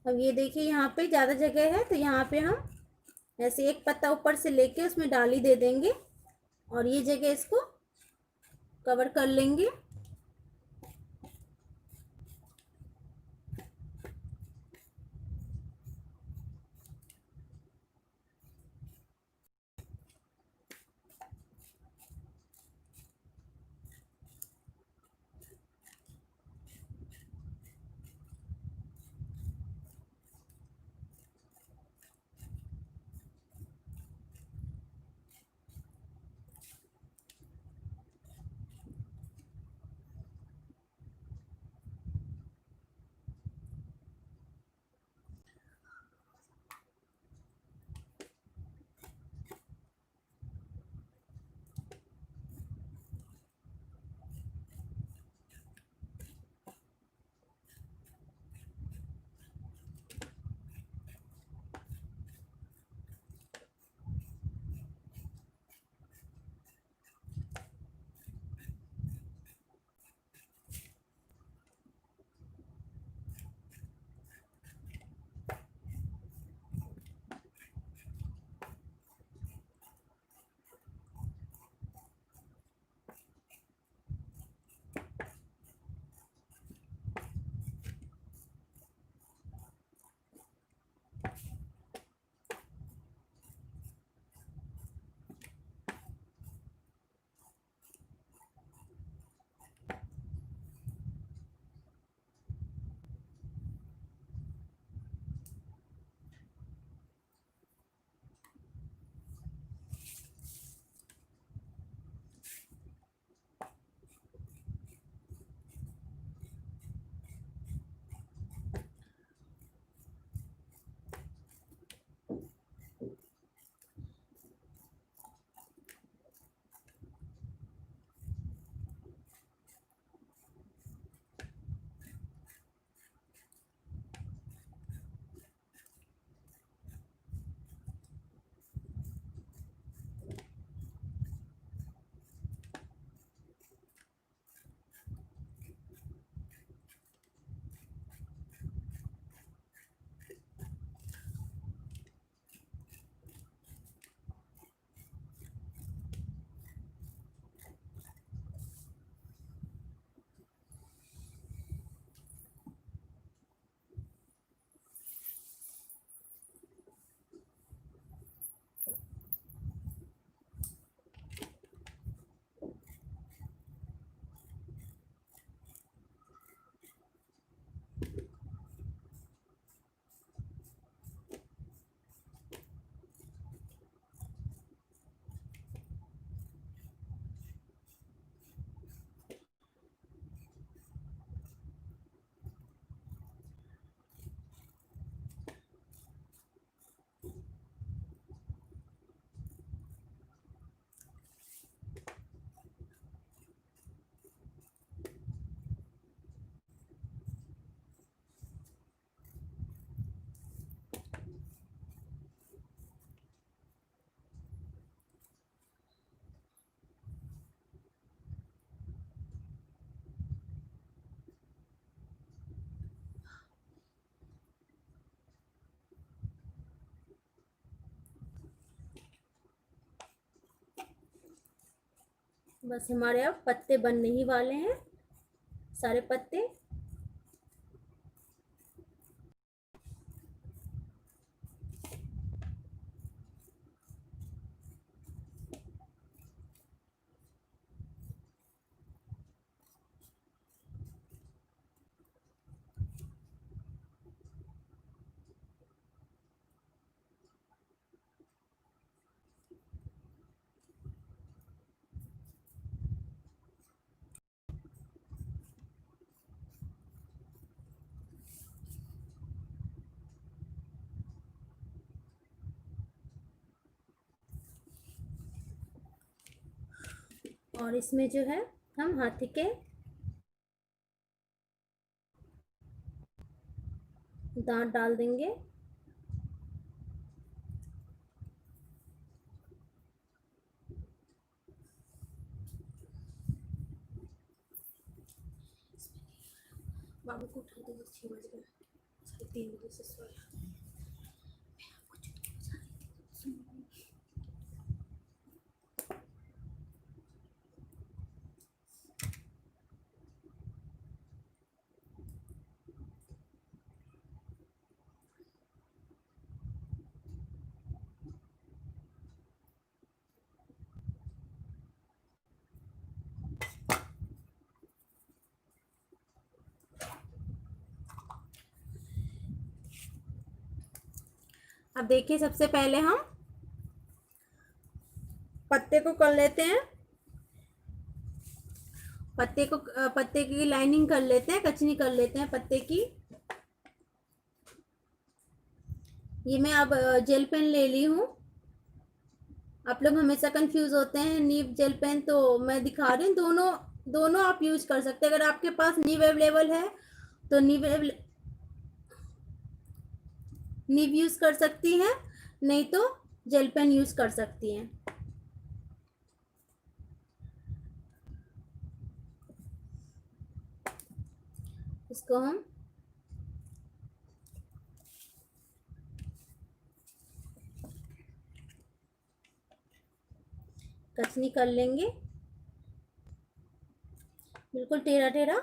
अब ये देखिए यहाँ पे ज़्यादा जगह है तो यहाँ पे हम ऐसे एक पत्ता ऊपर से लेके उसमें डाली दे देंगे और ये जगह इसको कवर कर लेंगे। बस हमारे अब पत्ते बनने ही वाले हैं, सारे पत्ते। और इसमें जो है हम हाथी के दांत डाल देंगे। बाबू को उठा दीजिए, 6 बज गए, 3:30 से सोया। अब देखिए, सबसे पहले हम पत्ते को कर लेते हैं, पत्ते की लाइनिंग कर लेते हैं, कचनी कर लेते हैं पत्ते की। ये मैं अब जेल पेन ले ली हूँ। आप लोग हमेशा कंफ्यूज होते हैं नीब जेल पेन, तो मैं दिखा रही हूँ, दोनों दोनों आप यूज कर सकते हैं। अगर आपके पास नीब अवेलेबल है तो नीब यूज कर सकती हैं, नहीं तो जेल पेन यूज कर सकती हैं। इसको हम कचनी कर लेंगे, बिल्कुल टेढ़ा टेढ़ा।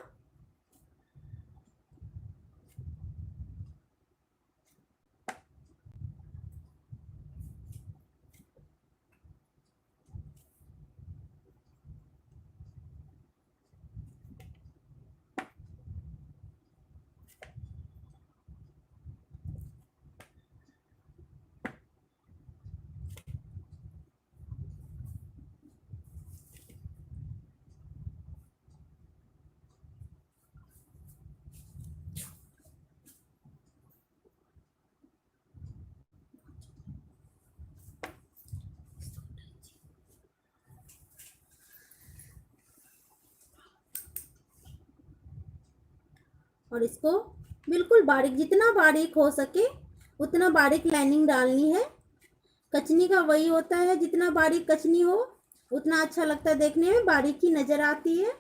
और इसको बिल्कुल बारीक, जितना बारीक हो सके उतना बारीक लाइनिंग डालनी है। कचनी का वही होता है, जितना बारीक कचनी हो उतना अच्छा लगता है देखने में, बारीकी नजर आती है।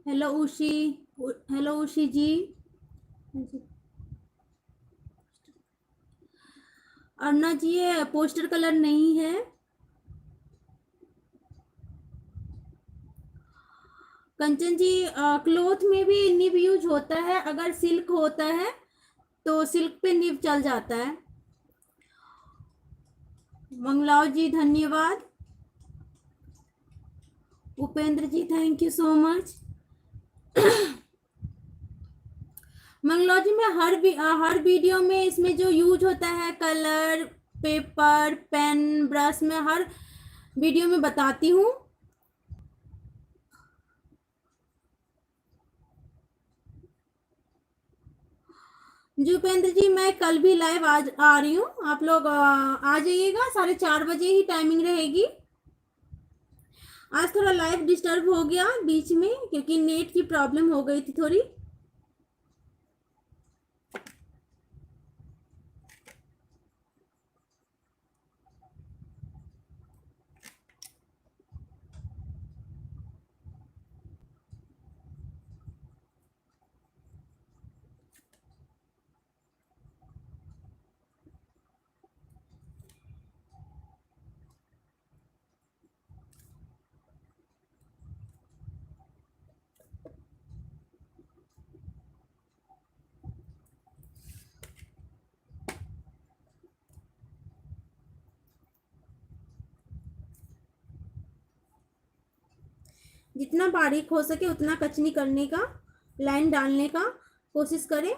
हेलो उशी, हेलो उशी जी। अरुणा जी ये पोस्टर कलर नहीं है। कंचन जी क्लोथ में भी निब यूज होता है, अगर सिल्क होता है तो सिल्क पे निब चल जाता है। मंगलाव जी धन्यवाद। उपेंद्र जी थैंक यू सो मच। मंगलाव जी मैं हर वीडियो में इसमें जो यूज होता है कलर, पेपर, पेन, ब्रश, में हर वीडियो में बताती हूँ। जी उपेंद्र जी मैं कल भी लाइव आज आ रही हूँ, आप लोग आ जाइएगा, 4:30 बजे ही टाइमिंग रहेगी। आज थोड़ा लाइव डिस्टर्ब हो गया बीच में क्योंकि नेट की प्रॉब्लम हो गई थी थोड़ी। जितना बारीक हो सके उतना कचनी करने का, लाइन डालने का कोशिश करें।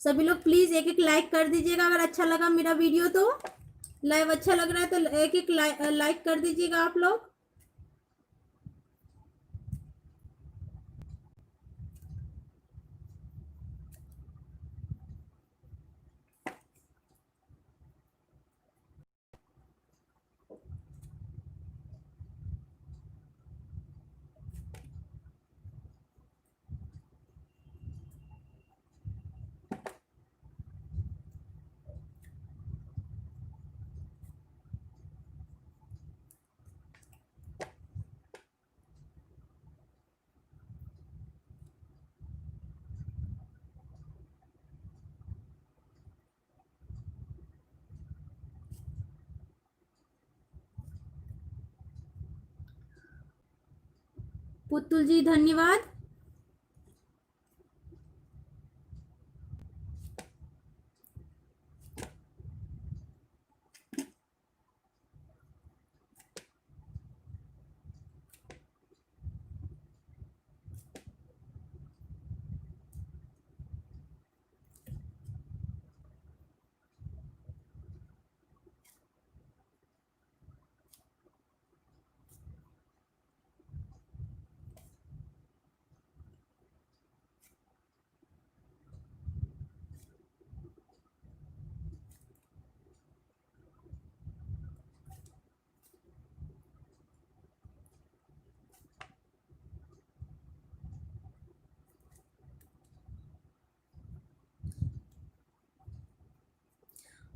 सभी लोग प्लीज एक एक लाइक कर दीजिएगा अगर अच्छा लगा मेरा वीडियो तो। लाइव अच्छा लग रहा है तो एक एक लाइक कर दीजिएगा आप लोग। पुतुल जी धन्यवाद।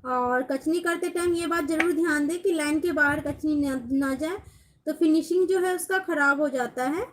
और कचनी करते टाइम ये बात जरूर ध्यान दें कि लाइन के बाहर कचनी ना जाए, तो फिनिशिंग जो है उसका खराब हो जाता है।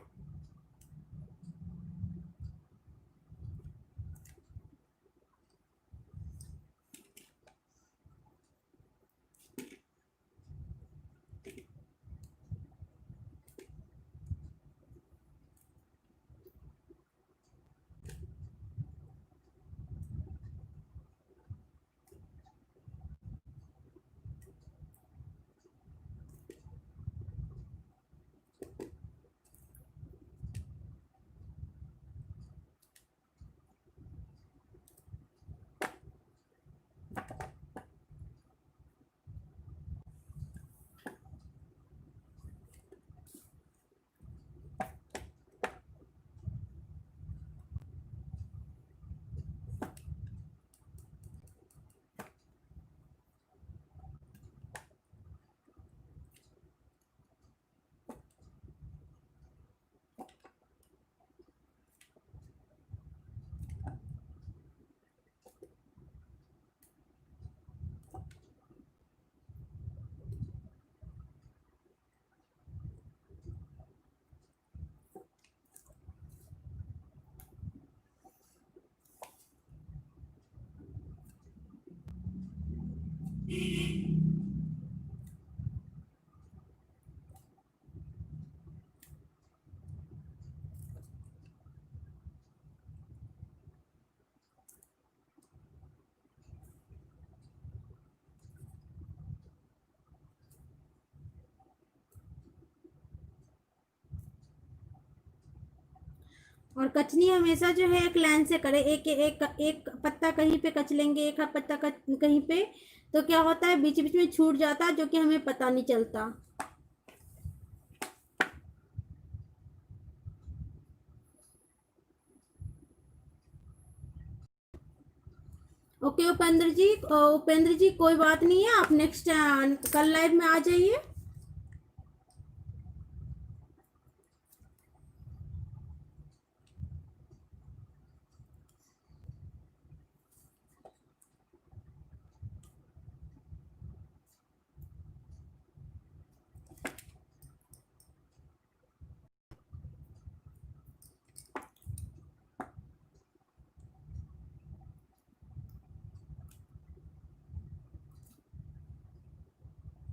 और कचनी हमेशा जो है एक लाइन से करें, एक एक एक पत्ता कहीं पे कच लेंगे, एक पत्ता कहीं पे, तो क्या होता है बीच बीच में छूट जाता है, जो कि हमें पता नहीं चलता। ओके उपेंद्र जी कोई बात नहीं है, आप नेक्स्ट कल लाइव में आ जाइए।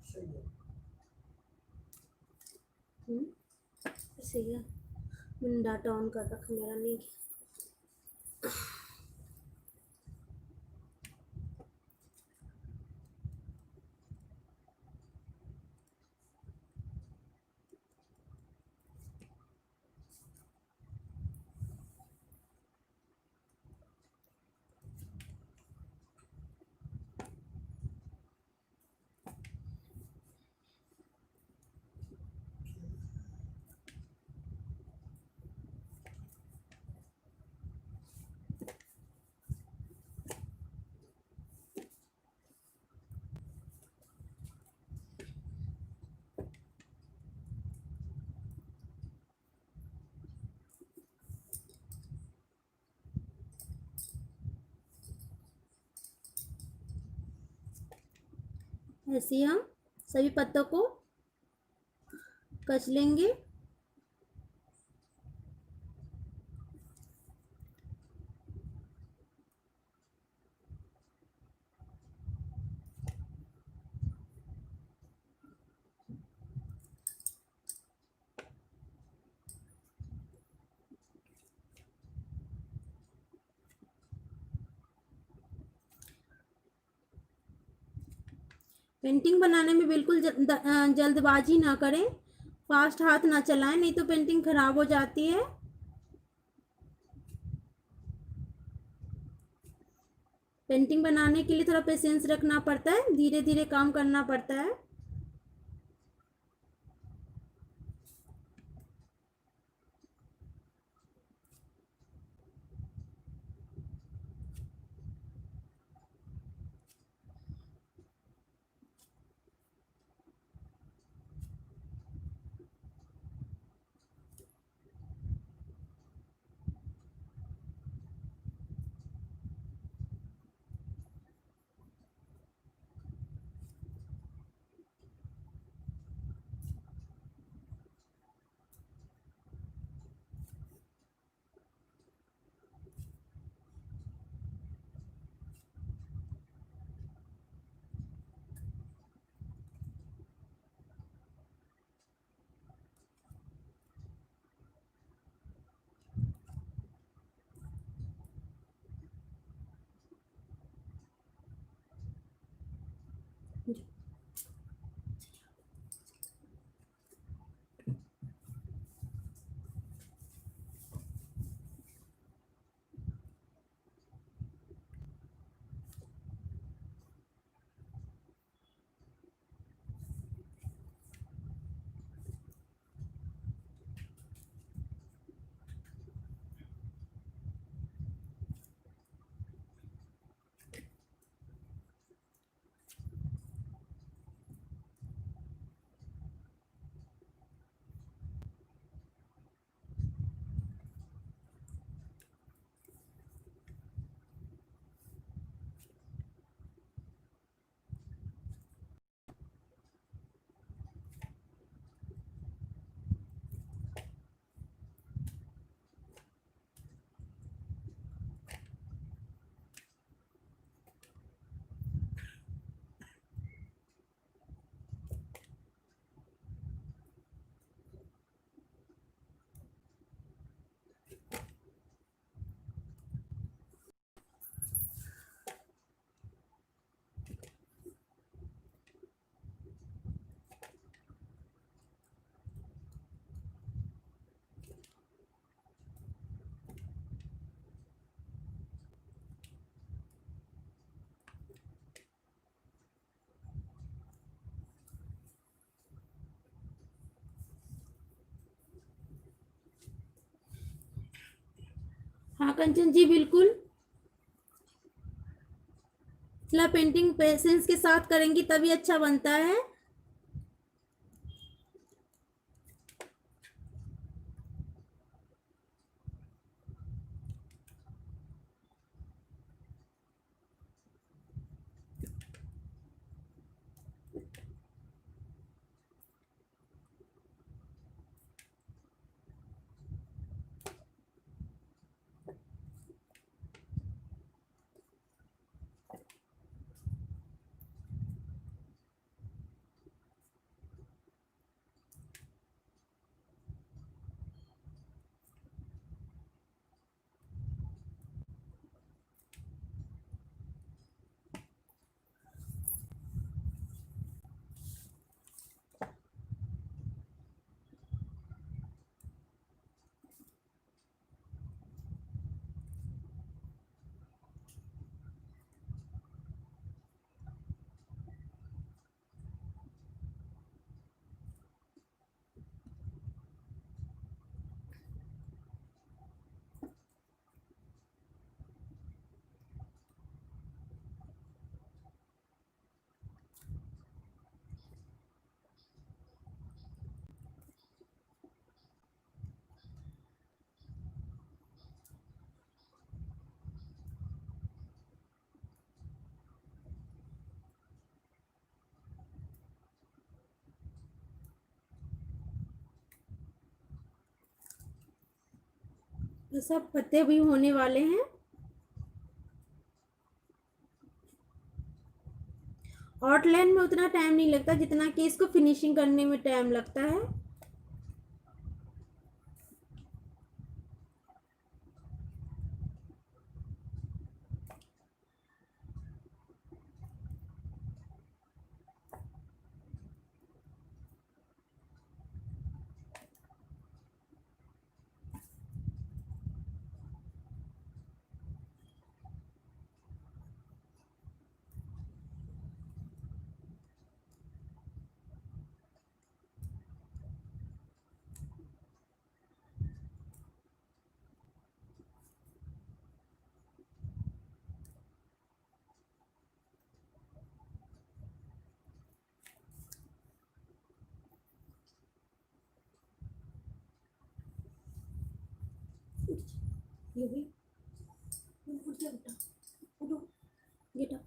सही है। सही है, मैंने डाटा ऑन कर रखा, मेरा नहीं। ऐसे ही हम सभी पत्तों को कच लेंगे। पेंटिंग बनाने में बिल्कुल जल्दबाजी ना करें, फास्ट हाथ ना चलाएं, नहीं तो पेंटिंग खराब हो जाती है। पेंटिंग बनाने के लिए थोड़ा पेशेंस रखना पड़ता है, धीरे धीरे काम करना पड़ता है। हाँ कंचन जी बिल्कुल, मिथिला पेंटिंग पेशेंस के साथ करेंगी तभी अच्छा बनता है। ये सब पत्ते भी होने वाले हैं। आउटलाइन में उतना टाइम नहीं लगता जितना कि इसको फिनिशिंग करने में टाइम लगता है। ये भी उठ जा बेटा, उठो, गेट अप।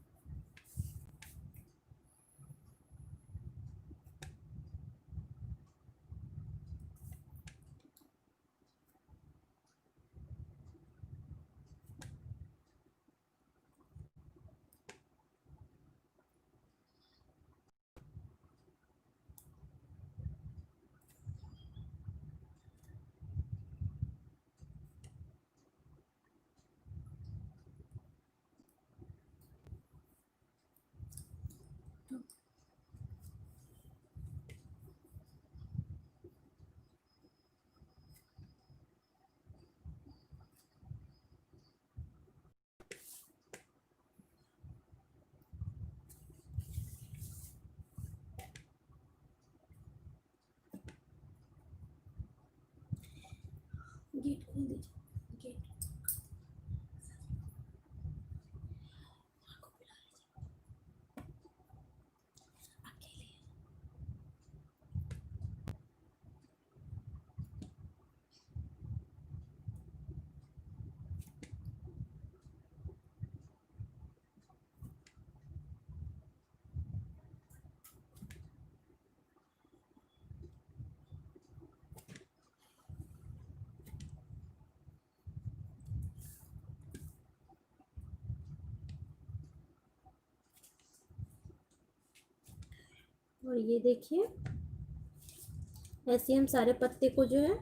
गेट खोल दीजिए, गेट। अकेले और ये देखिए ऐसे हम सारे पत्ते को जो है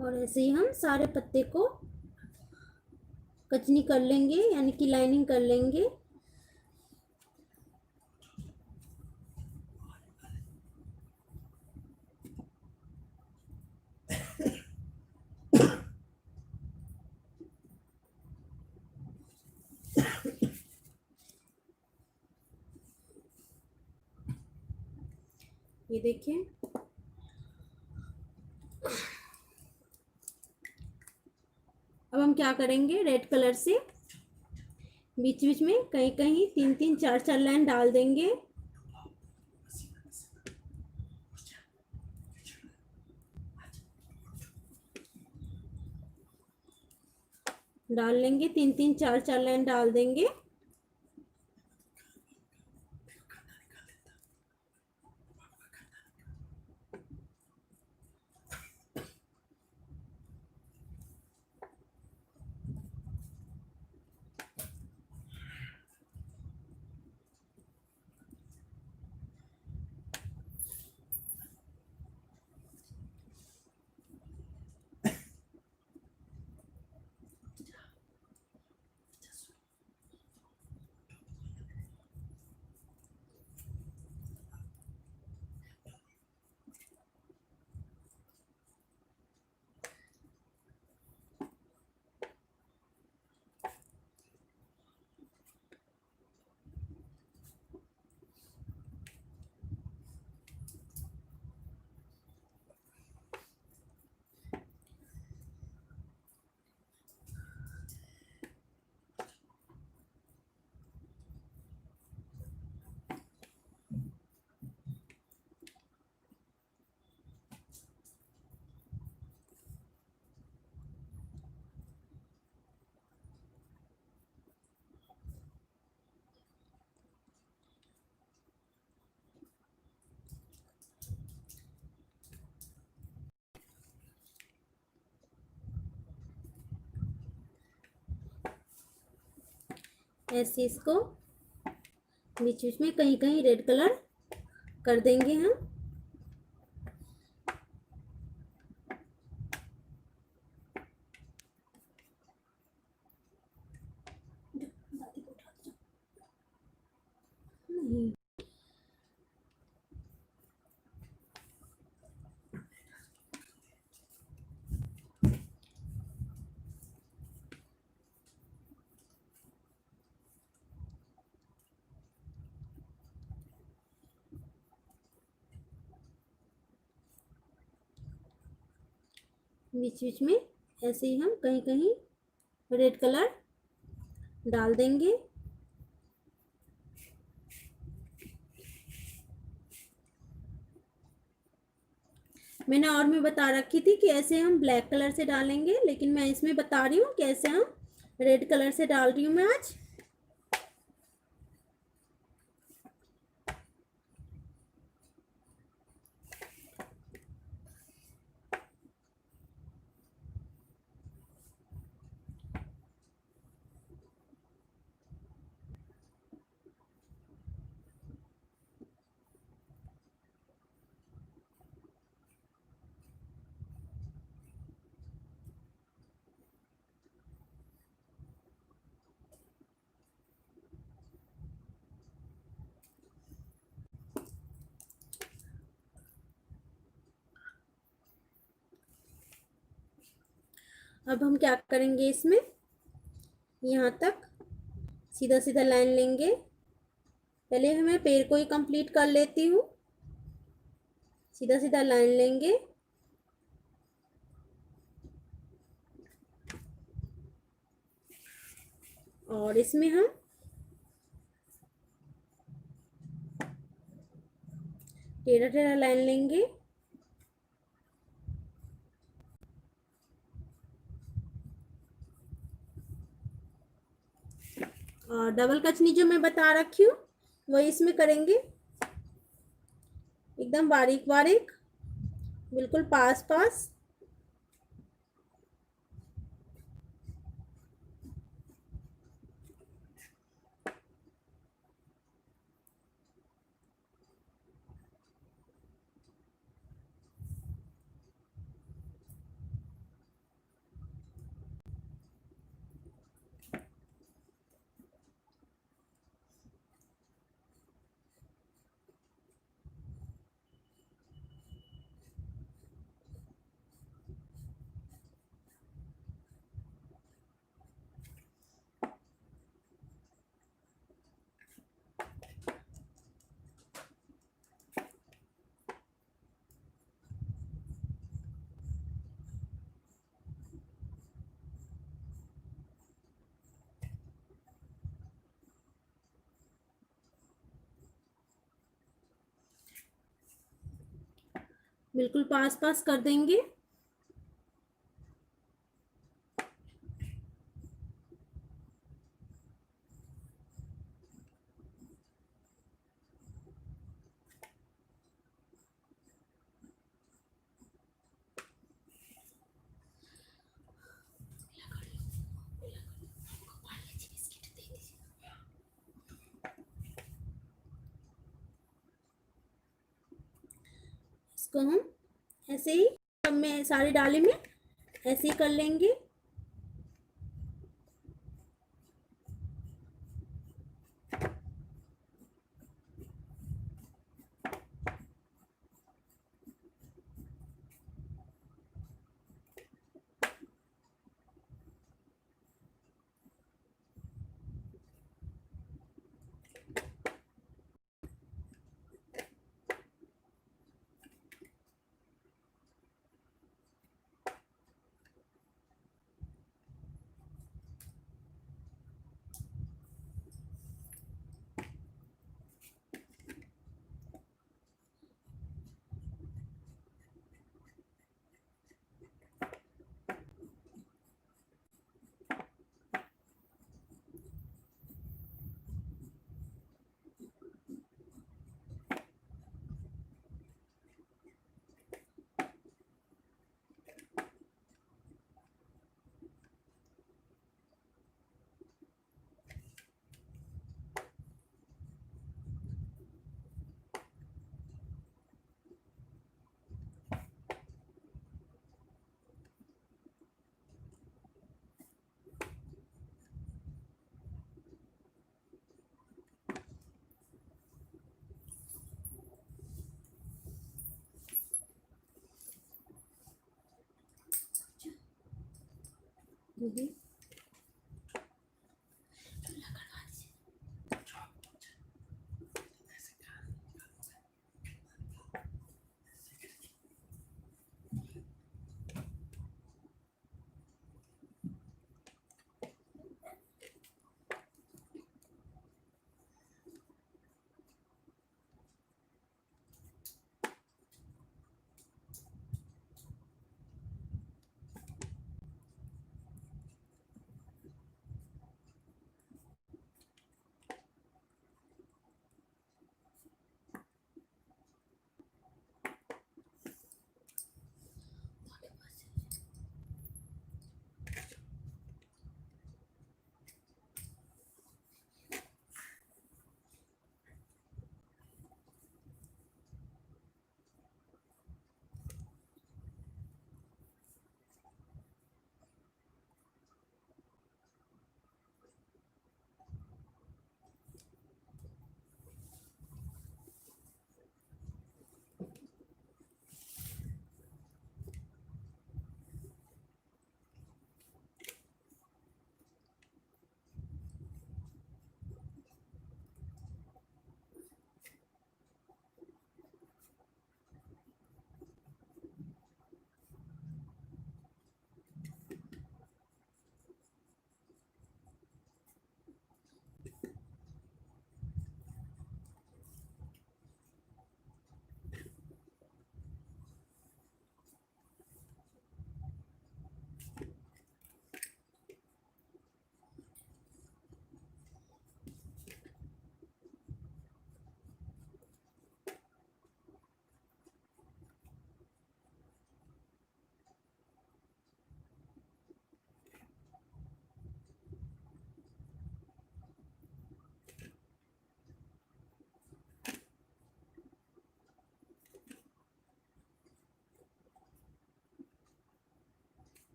और ऐसे ही हम सारे पत्ते को कचनी कर लेंगे, यानी कि लाइनिंग कर लेंगे। ये देखिए, अब हम क्या करेंगे, रेड कलर से बीच बीच में कहीं कहीं 3-3 4-4 लाइन डाल देंगे। डाल लेंगे, 3-3 4-4 लाइन डाल देंगे। ऐसे इसको बीच बीच में कहीं कहीं रेड कलर कर देंगे हम। नहीं, बीच बीच में ऐसे ही हम कहीं कहीं रेड कलर डाल देंगे। मैंने और में बता रखी थी कि ऐसे हम ब्लैक कलर से डालेंगे, लेकिन मैं इसमें बता रही हूँ कैसे हम रेड कलर से डाल रही हूँ मैं आज। अब हम क्या करेंगे, इसमें यहाँ तक सीधा सीधा लाइन लेंगे। पहले मैं पैर को ही कंप्लीट कर लेती हूँ। सीधा सीधा लाइन लेंगे और इसमें हम टेढ़ा टेढ़ा लाइन लेंगे। और डबल कचनी जो मैं बता रखी हूँ वही इसमें करेंगे, एकदम बारीक बारीक, बिल्कुल पास पास। बिल्कुल पास पास कर देंगे। इसको हम ऐसे ही सब में सारे डाले में ऐसे ही कर लेंगे।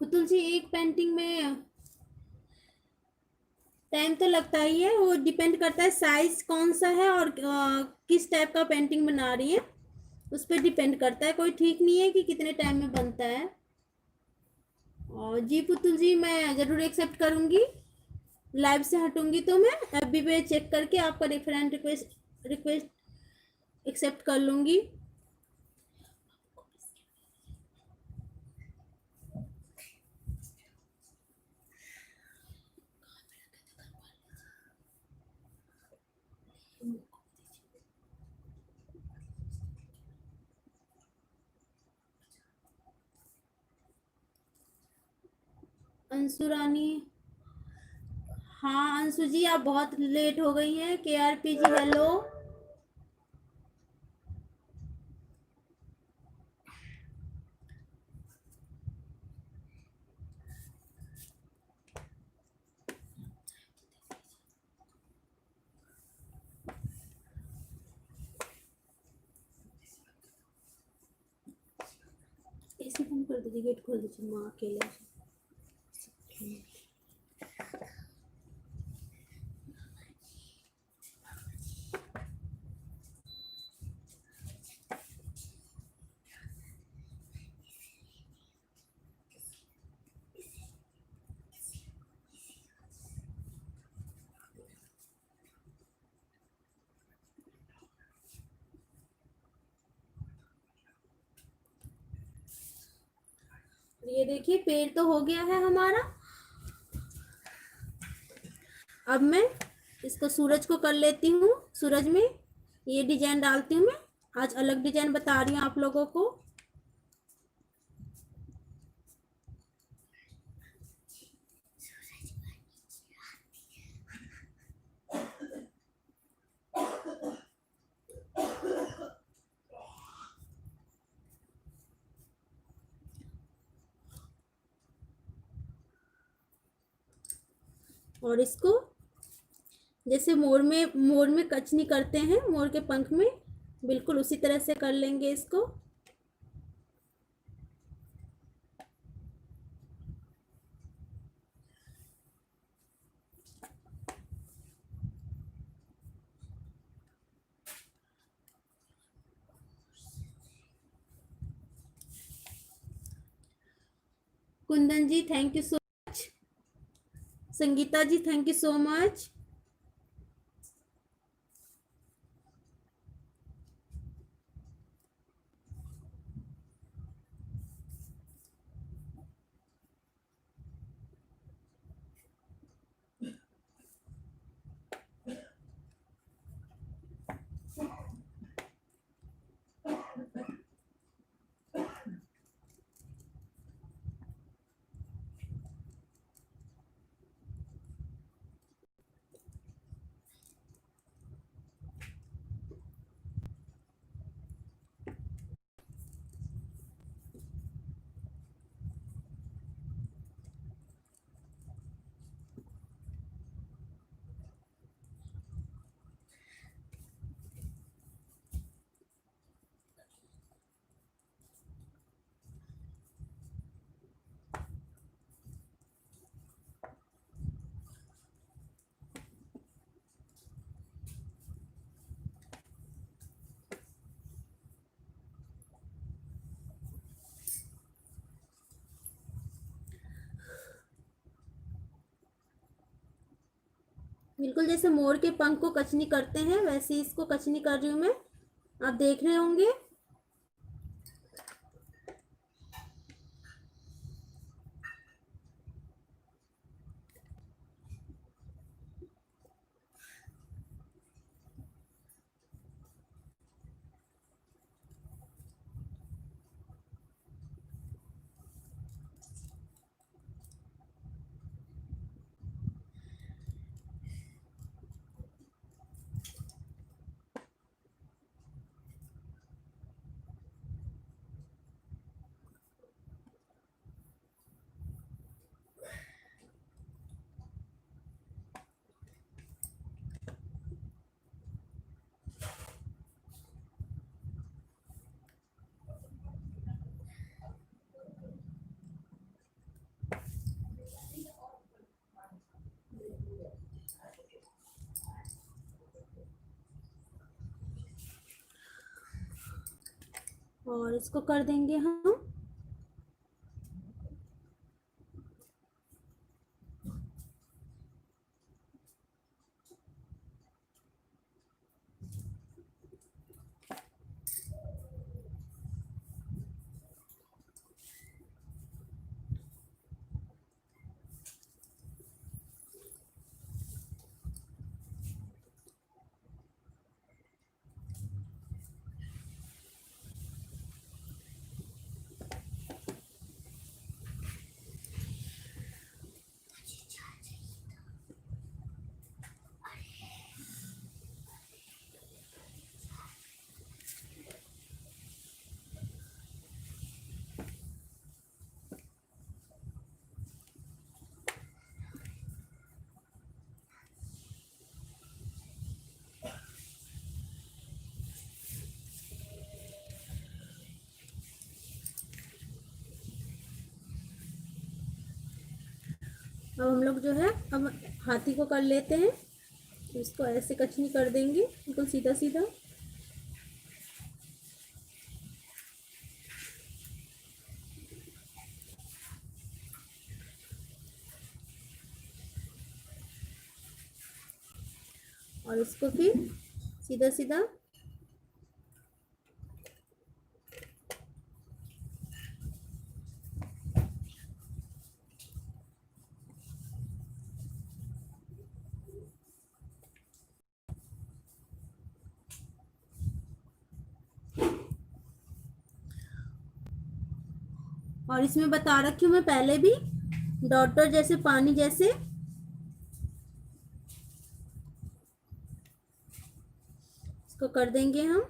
पुतुल जी एक पेंटिंग में टाइम तो लगता ही है, वो डिपेंड करता है साइज कौन सा है और किस टाइप का पेंटिंग बना रही है, उस पर डिपेंड करता है। कोई ठीक नहीं है कि कितने टाइम में बनता है। और जी पुतुल जी मैं ज़रूर एक्सेप्ट करूँगी, लाइव से हटूंगी तो मैं एफबी पे चेक करके आपका रेफरेंट रिक्वेस्ट एक्सेप्ट कर लूँगी। अंशु रानी, हाँ अंशु जी आप बहुत लेट हो गई हैं। KRP जी हेलो। एसी बंद कर दीजिए, गेट खोल दीजिए, माँ अकेले। ये देखिए पेड़ तो हो गया है हमारा। अब मैं इसको सूरज को कर लेती हूँ, सूरज में ये डिजाइन डालती हूँ। मैं आज अलग डिजाइन बता रही हूँ आप लोगों को। और इसको जैसे मोर में कचनी करते हैं, मोर के पंख में, बिल्कुल उसी तरह से कर लेंगे इसको। Kundan ji thank you so much. Sangeeta ji thank you so much. बिल्कुल जैसे मोर के पंख को कचनी करते हैं वैसे ही इसको कचनी कर रही हूँ मैं। आप देख रहे होंगे। और इसको कर देंगे हम। अब हम लोग जो है अब हाथी को कर लेते हैं। इसको ऐसे कचनी कर देंगे बिल्कुल सीधा सीधा। और इसको फिर सीधा सीधा और इसमें बता रखी हूँ मैं पहले भी, डॉट डॉट जैसे पानी जैसे इसको कर देंगे हम।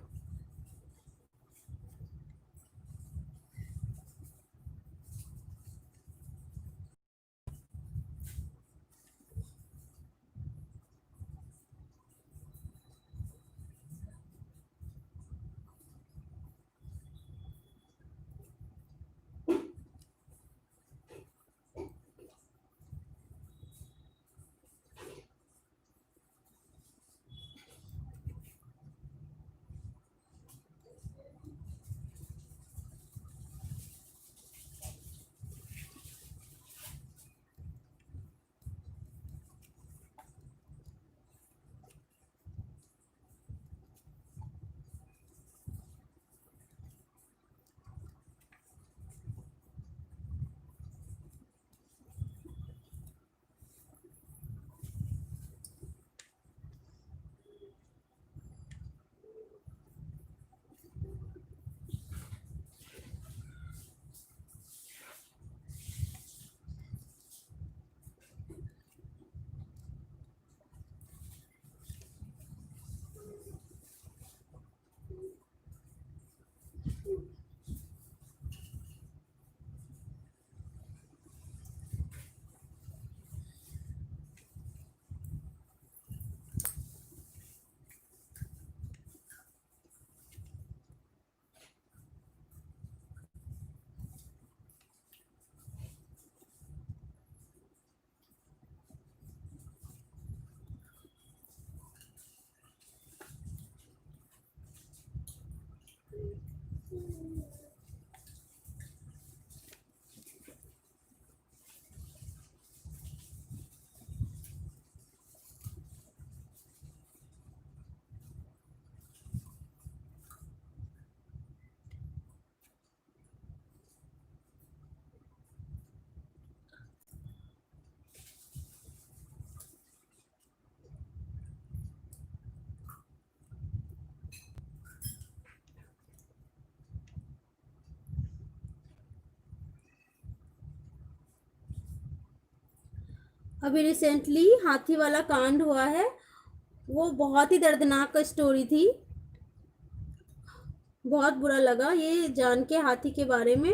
अभी रिसेंटली हाथी वाला कांड हुआ है, वो बहुत ही दर्दनाक स्टोरी थी। बहुत बुरा लगा ये जान के हाथी के बारे में।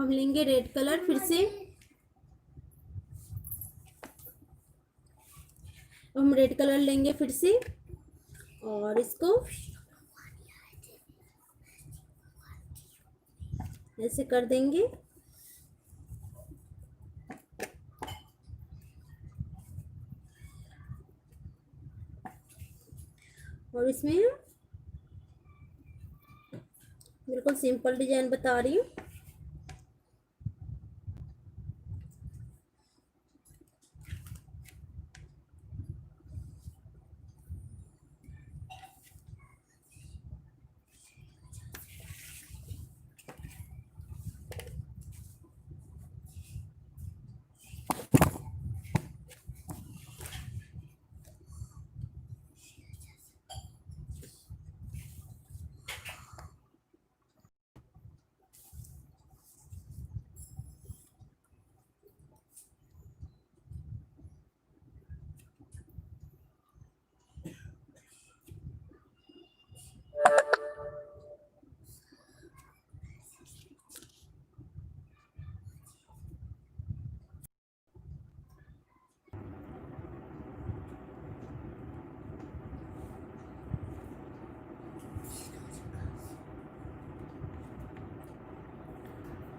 हम लेंगे रेड कलर फिर से, हम रेड कलर लेंगे फिर से और इसको ऐसे कर देंगे। और इसमें बिल्कुल सिंपल डिजाइन बता रही हूँ।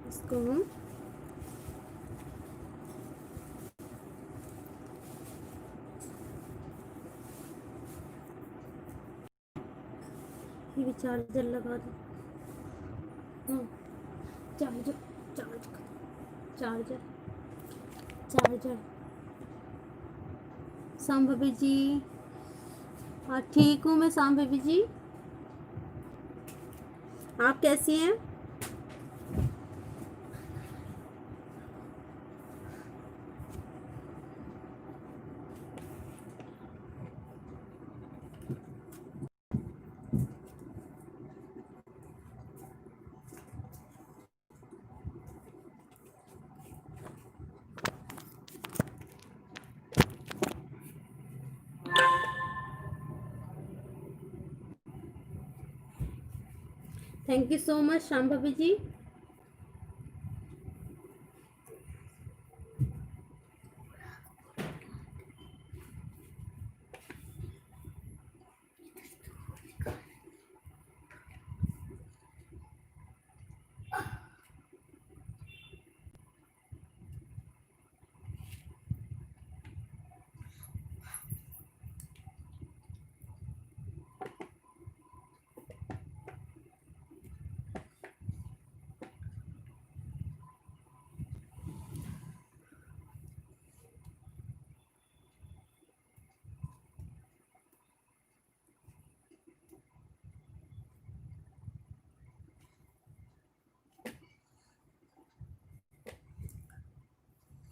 इसको हम ये भी चार्जर लगा दो। हाँ, charger charger charger. Sambhavi ji, हाँ ठीक हूँ मैं संभवी जी, आप कैसी हैं? Thank you so much Shambhavi ji.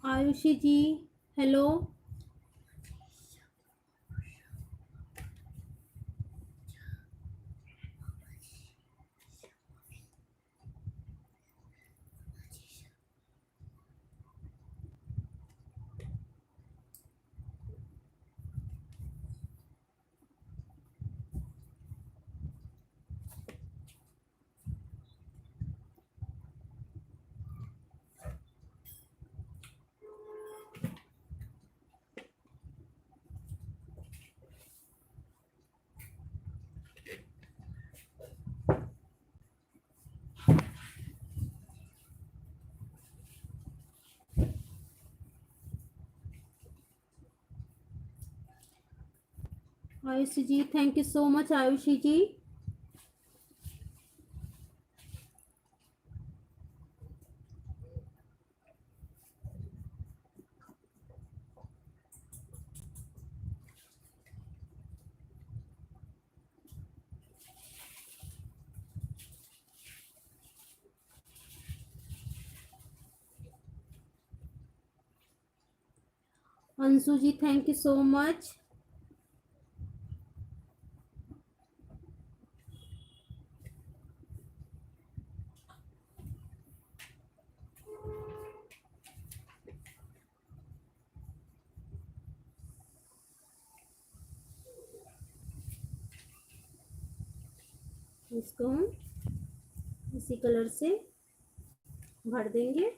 Ayushi ji hello. Ayushi ji thank you so much Ayushi ji. Anshu ji thank you so much. इसको हम इसी कलर से भर देंगे।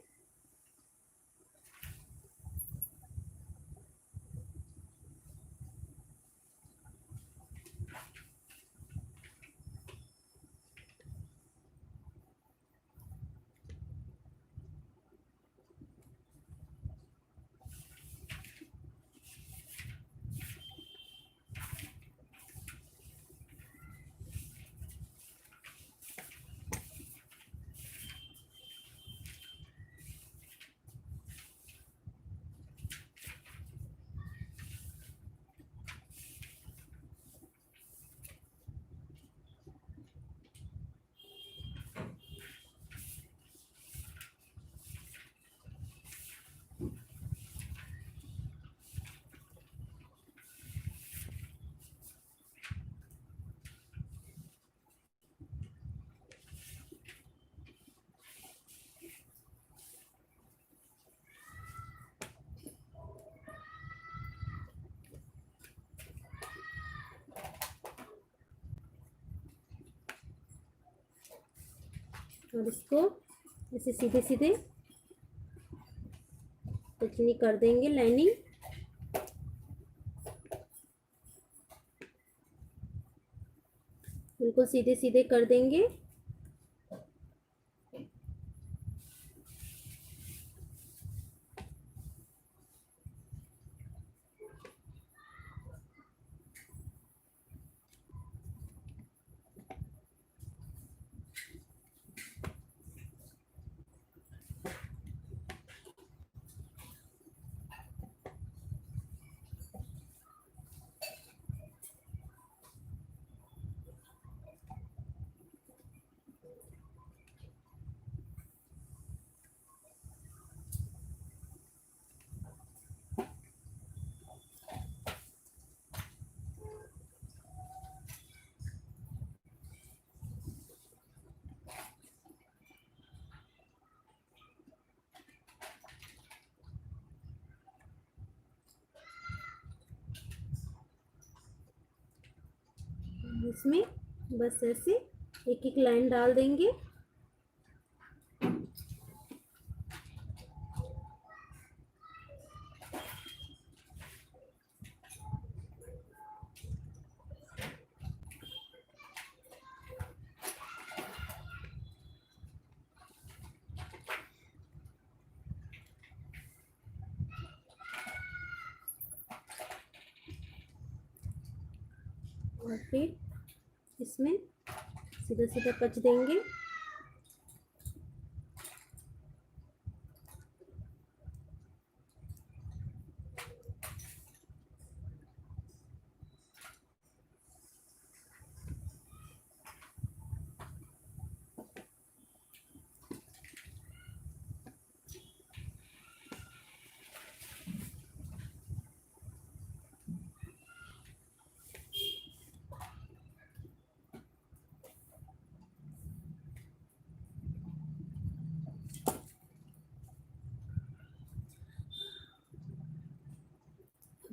और इसको ऐसे सीधे सीधे कचनी कर देंगे, लाइनिंग। बिल्कुल सीधे सीधे कर देंगे। इसमें बस ऐसे एक एक लाइन डाल देंगे। और फिर इसमें सीधा सीधा कच देंगे।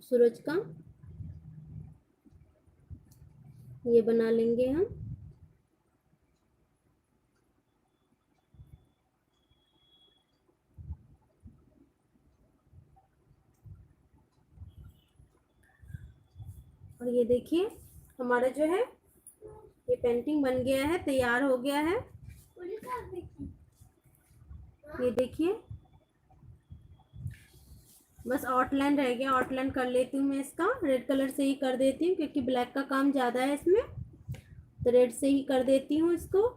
सूरज का ये बना लेंगे हम। और ये देखिए हमारा जो है ये पेंटिंग बन गया है, तैयार हो गया है। ये देखिए बस आउटलाइन रह गया, आउटलाइन कर लेती हूँ मैं इसका। रेड कलर से ही कर देती हूँ क्योंकि ब्लैक का काम ज़्यादा है इसमें, तो रेड से ही कर देती हूँ इसको।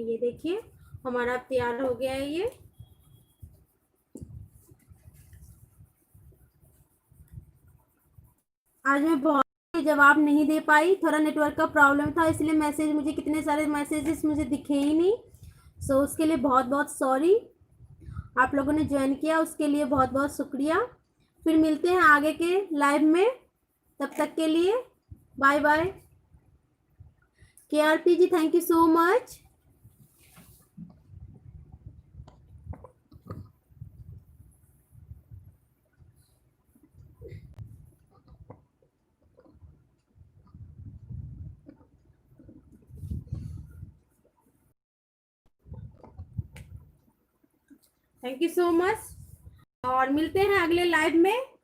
ये देखिए हमारा तैयार हो गया है ये। आज मैं बहुत जवाब नहीं दे पाई, थोड़ा नेटवर्क का प्रॉब्लम था, इसलिए मैसेज मुझे कितने सारे मैसेजेस मुझे दिखे ही नहीं। सो उसके लिए बहुत बहुत सॉरी। आप लोगों ने ज्वाइन किया उसके लिए बहुत बहुत शुक्रिया। फिर मिलते हैं आगे के लाइव में, तब तक के लिए bye bye. KRP ji thank you so much. Thank you so much और मिलते हैं अगले लाइव में।